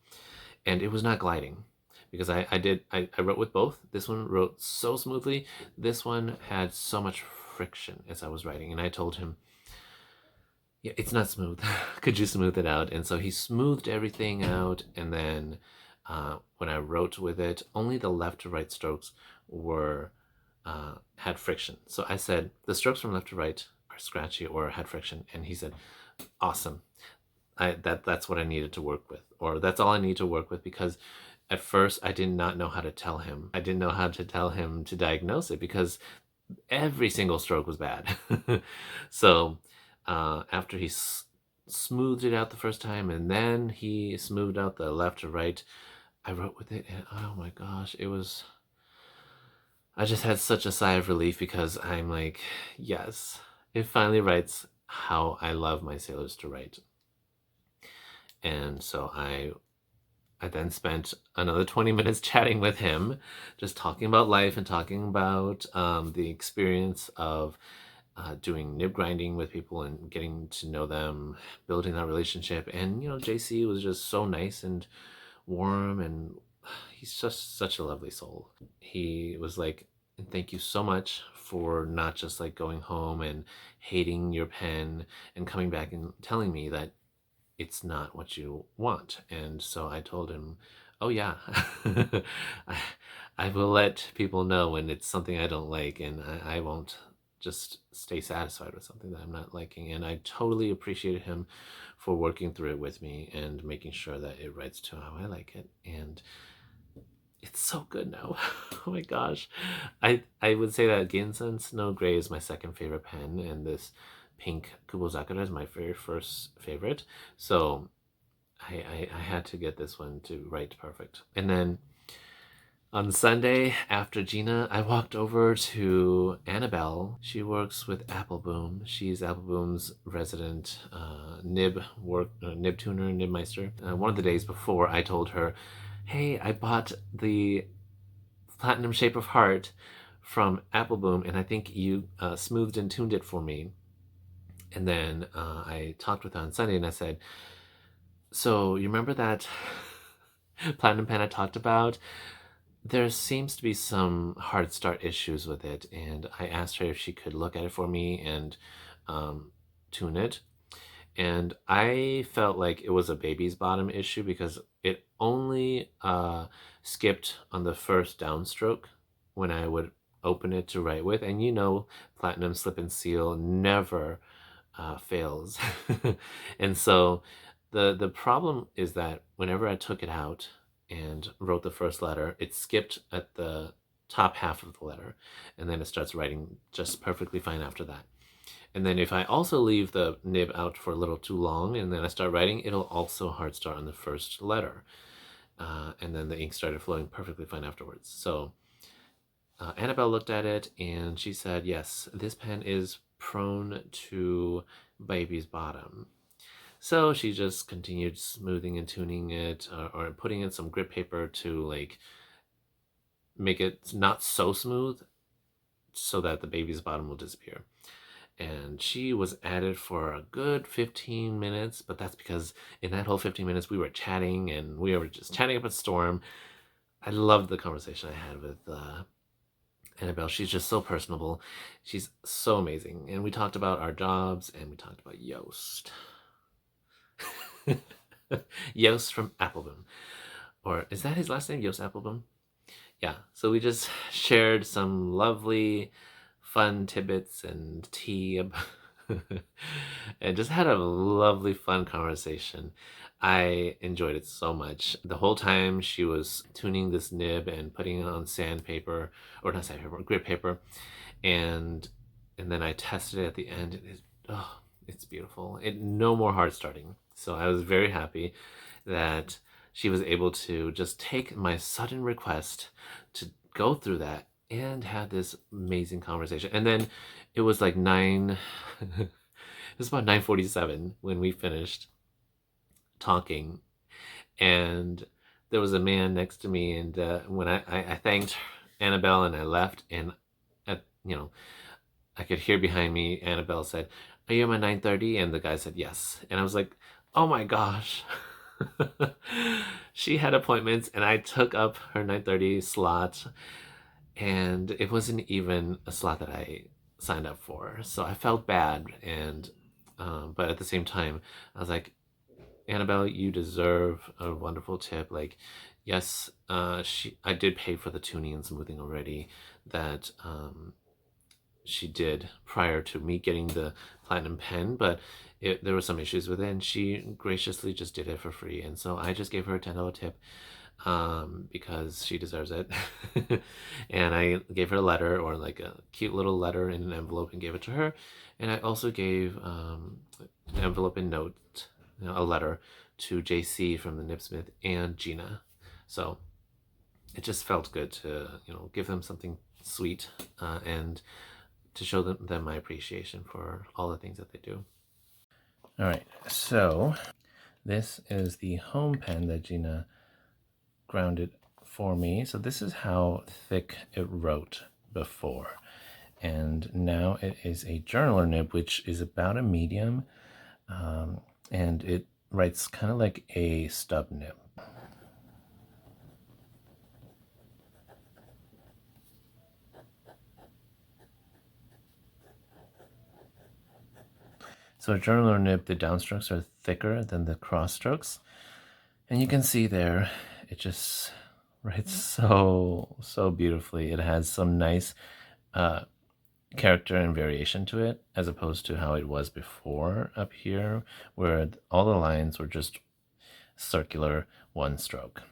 And it was not gliding, because I wrote with both. This one wrote so smoothly. This one had so much friction as I was writing. And I told him, yeah, it's not smooth. Could you smooth it out? And so he smoothed everything out. And then when I wrote with it, only the left to right strokes had friction. So I said, the strokes from left to right are scratchy or had friction. And he said, awesome. That's what I needed to work with, or that's all I need to work with, because at first I did not know how to tell him. I didn't know how to tell him to diagnose it, because every single stroke was bad. So after he smoothed it out the first time, and then he smoothed out the left to right, I wrote with it, and oh my gosh, I just had such a sigh of relief, because I'm like, yes, it finally writes how I love my sailors to write. And so I then spent another 20 minutes chatting with him, just talking about life and talking about the experience of doing nib grinding with people and getting to know them, building that relationship. And, JC was just so nice and warm, and he's just such a lovely soul. He was like, thank you so much for not just like going home and hating your pen and coming back and telling me that it's not what you want. And so I told him, oh yeah, I will let people know when it's something I don't like, and I won't just stay satisfied with something that I'm not liking. And I totally appreciated him for working through it with me and making sure that it writes to how I like it. And it's so good now. Oh my gosh. I would say that Ginza Snow Gray is my second favorite pen, and this pink Kubozakura is my very first favorite. So I had to get this one to write perfect. And then On Sunday after Gena, I walked over to Anabelle. She works with Appleboom. She's Appleboom's resident nib tuner, nib meister. One of the days before, I told her, "Hey, I bought the Platinum Shape of Heart from Appleboom, and I think you smoothed and tuned it for me." And then I talked with her on Sunday, and I said, "So you remember that Platinum pen I talked about? There seems to be some hard start issues with it, and I asked her if she could look at it for me and tune it. And I felt like it was a baby's bottom issue because it only skipped on the first downstroke when I would open it to write with. And you know, Platinum Slip and Seal never fails. And so the problem is that whenever I took it out and wrote the first letter, it skipped at the top half of the letter, and then it starts writing just perfectly fine after that. And then if I also leave the nib out for a little too long and then I start writing, it'll also hard start on the first letter. And then the ink started flowing perfectly fine afterwards. So Anabelle looked at it and she said, yes, this pen is prone to baby's bottom. So she just continued smoothing and tuning it, or putting in some grip paper to like make it not so smooth so that the baby's bottom will disappear. And she was at it for a good 15 minutes, but that's because in that whole 15 minutes we were chatting, and we were just chatting up a storm. I loved the conversation I had with Anabelle. She's just so personable. She's so amazing. And we talked about our jobs, and we talked about Yost. Yost from Appleboom. Or is that his last name, Yost Appleboom? Yeah, so we just shared some lovely fun tidbits and tea and just had a lovely fun conversation. I enjoyed it so much. The whole time she was tuning this nib and putting it on sandpaper, or not sandpaper, grit paper, and then I tested it at the end. It's beautiful. No more hard starting. So I was very happy that she was able to just take my sudden request to go through that and had this amazing conversation. And then it was like it was about 9:47 when we finished talking, and there was a man next to me, and when I thanked Anabelle and I left, and I could hear behind me Anabelle said, "Are you at my 9:30?" And the guy said yes, and I was like, oh my gosh. She had appointments and I took up her 9:30 slot, and it wasn't even a slot that I signed up for, so I felt bad. And but at the same time I was like, Anabelle, you deserve a wonderful tip. Like, yes, I did pay for the tuning and smoothing already that she did prior to me getting the Platinum pen, but there were some issues with it, and she graciously just did it for free. And so I just gave her a $10 tip because she deserves it. And I gave her a letter, or like a cute little letter in an envelope, and gave it to her. And I also gave an envelope and note, a letter to JC from the Nibsmith and Gena. So it just felt good to give them something sweet and to show them my appreciation for all the things that they do. All right, so this is the home pen that Gena grounded for me. So this is how thick it wrote before. And now it is a journaler nib, which is about a medium. And it writes kind of like a stub nib. So a journaler nib, the downstrokes are thicker than the cross strokes. And you can see there, it just writes so beautifully. It has some nice character and variation to it, as opposed to how it was before up here, where all the lines were just circular one stroke.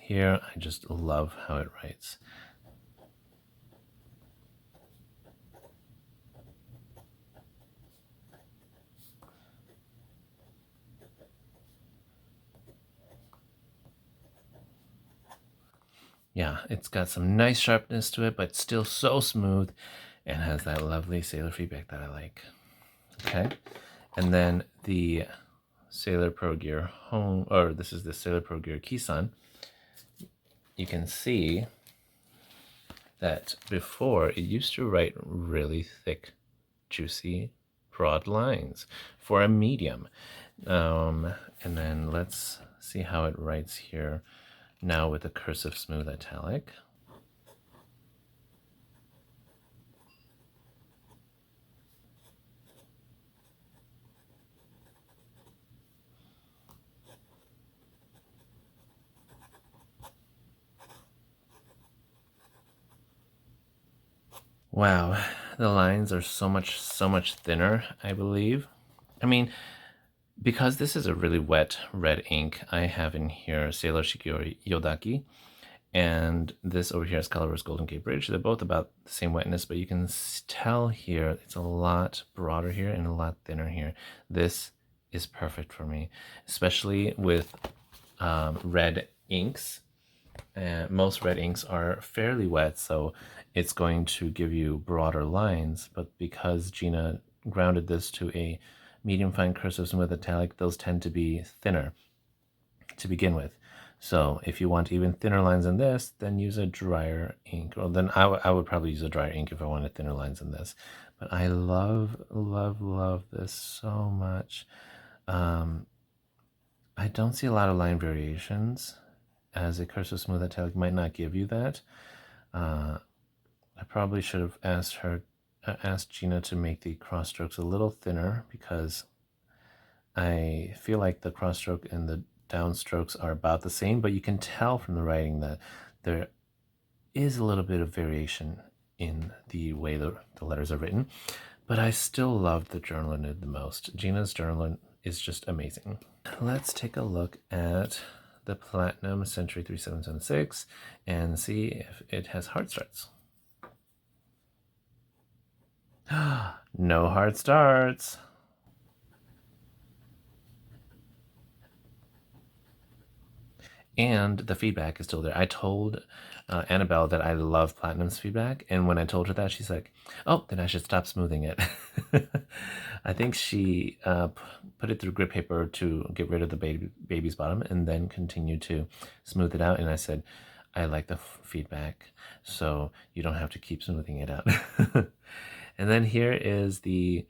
Here, I just love how it writes. Yeah, it's got some nice sharpness to it, but still so smooth and has that lovely sailor feedback that I like. Okay, and then the Sailor Pro Gear Home, or this is the Sailor Pro Gear Kisan. You can see that before it used to write really thick, juicy, broad lines for a medium. And then let's see how it writes here now with a cursive smooth italic. Wow, the lines are so much thinner, I believe. I mean, because this is a really wet red ink, I have in here Sailor Shikiori Yodaki, and this over here is Colorless Golden Gate Bridge. They're both about the same wetness, but you can tell here it's a lot broader here and a lot thinner here. This is perfect for me, especially with red inks. Most red inks are fairly wet, so it's going to give you broader lines, but because Gena grounded this to a medium fine cursive smooth italic, those tend to be thinner to begin with. So if you want even thinner lines in this, then use a drier ink. Well, then I would probably use a drier ink if I wanted thinner lines in this. But I love this so much. I don't see a lot of line variations, as a cursive smooth italic might not give you that. I probably should have asked Gena to make the cross strokes a little thinner, because I feel like the cross stroke and the downstrokes are about the same, but you can tell from the writing that there is a little bit of variation in the way the letters are written. But I still love the journaler nib the most. Gena's journaler is just amazing. Let's take a look at the Platinum Century 3776 and see if it has hard starts. No hard starts. And the feedback is still there. I told Anabelle that I love Platinum's feedback, and when I told her that, she's like, oh, then I should stop smoothing it. I think she put it through grit paper to get rid of the baby's bottom and then continue to smooth it out, and I said, I like the feedback, so you don't have to keep smoothing it out. And then here is the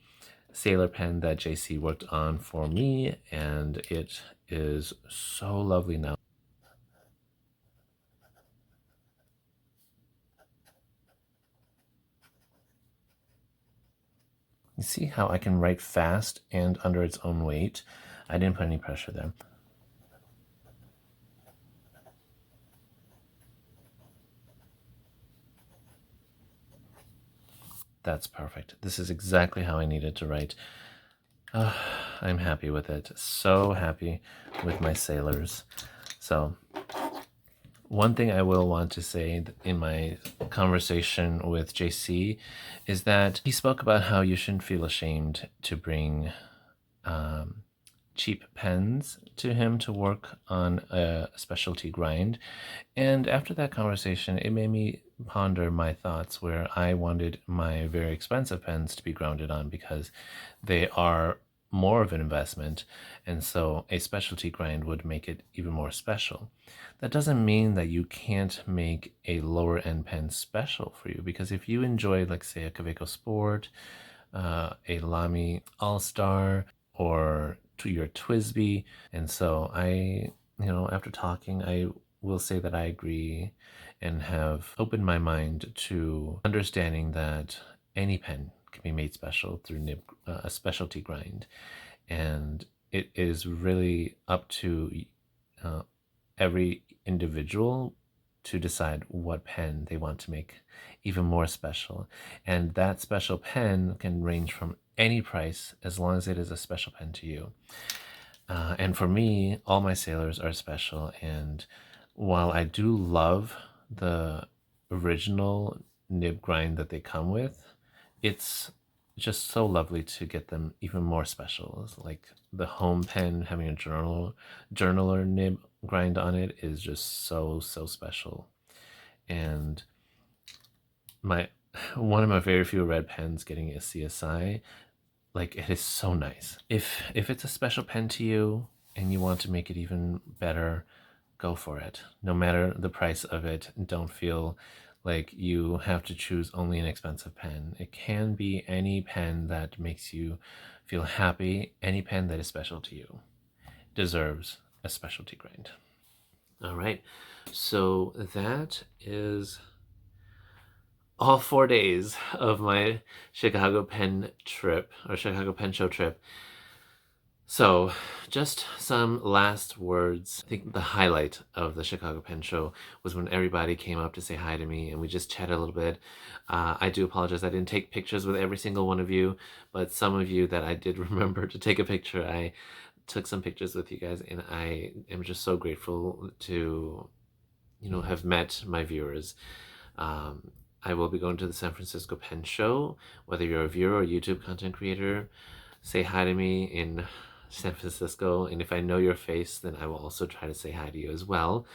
Sailor pen that JC worked on for me, and it is so lovely now. You see how I can write fast and under its own weight? I didn't put any pressure there. That's perfect. This is exactly how I needed to write. I'm happy with it. So happy with my sailors. So one thing I will want to say in my conversation with JC is that he spoke about how you shouldn't feel ashamed to bring cheap pens to him to work on a specialty grind. And after that conversation, it made me ponder my thoughts, where I wanted my very expensive pens to be grounded on because they are more of an investment, and so a specialty grind would make it even more special. That doesn't mean that you can't make a lower end pen special for you, because if you enjoy, like, say, a Kaweco Sport, a Lamy All-Star, or to your TWSBI, and so I, after talking, I will say that I agree and have opened my mind to understanding that any pen can be made special through a specialty grind, and it is really up to every individual to decide what pen they want to make even more special, and that special pen can range from any price as long as it is a special pen to you. And for me, all my sailors are special, and while I do love the original nib grind that they come with, it's just so lovely to get them even more special. It's like the home pen having a journaler nib grind on it is just so special. and one of my very few red pens getting a CSI, like, it is so nice. If it's a special pen to you and you want to make it even better, go for it. No matter the price of it, don't feel like you have to choose only an expensive pen. It can be any pen that makes you feel happy. Any pen that is special to you deserves a specialty grind. All right, so that is all 4 days of my Chicago Pen trip, or Chicago Pen Show trip. So just some last words. I think the highlight of the Chicago Pen Show was when everybody came up to say hi to me and we just chatted a little bit. I do apologize, I didn't take pictures with every single one of you, but some of you that I did remember to take a picture, I took some pictures with you guys, and I am just so grateful to, you know, have met my viewers. I will be going to the San Francisco Pen Show. Whether you're a viewer or YouTube content creator, say hi to me in San Francisco, and if I know your face, then I will also try to say hi to you as well.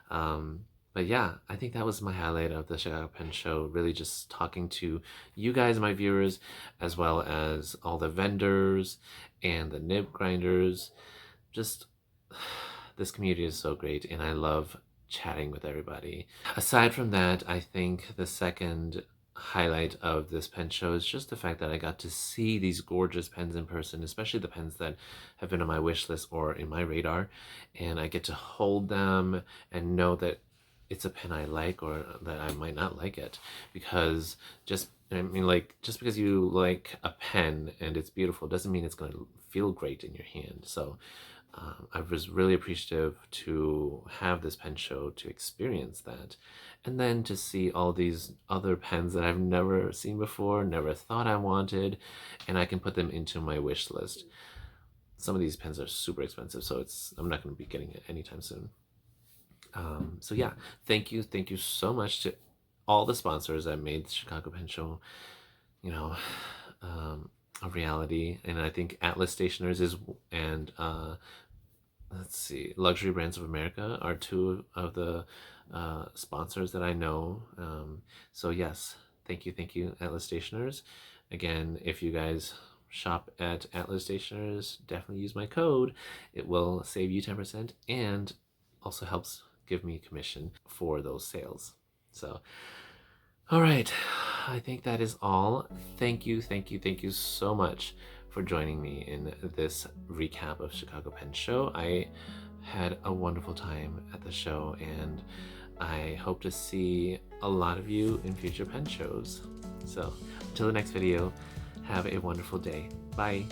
But yeah, I think that was my highlight of the Chicago Pen Show, really just talking to you guys, my viewers, as well as all the vendors and the nib grinders. Just, this community is so great, and I love chatting with everybody. Aside from that, I think the second highlight of this pen show is just the fact that I got to see these gorgeous pens in person, especially the pens that have been on my wish list or in my radar, and I get to hold them and know that it's a pen I like, or that I might not like it, because just because you like a pen and it's beautiful doesn't mean it's going to feel great in your hand. So I was really appreciative to have this pen show, to experience that, and then to see all these other pens that I've never seen before, never thought I wanted, and I can put them into my wish list. Some of these pens are super expensive, so I'm not going to be getting it anytime soon. So yeah, thank you so much to all the sponsors that made the Chicago Pen Show, you know, a reality. And I think Atlas Stationery and let's see, Luxury Brands of America are two of the sponsors that I know. So yes, thank you, Atlas Stationers. Again, if you guys shop at Atlas Stationers, definitely use my code. It will save you 10% and also helps give me a commission for those sales. So, all right, I think that is all. Thank you so much for joining me in this recap of Chicago Pen Show. I had a wonderful time at the show, and I hope to see a lot of you in future pen shows. So until the next video, have a wonderful day. Bye.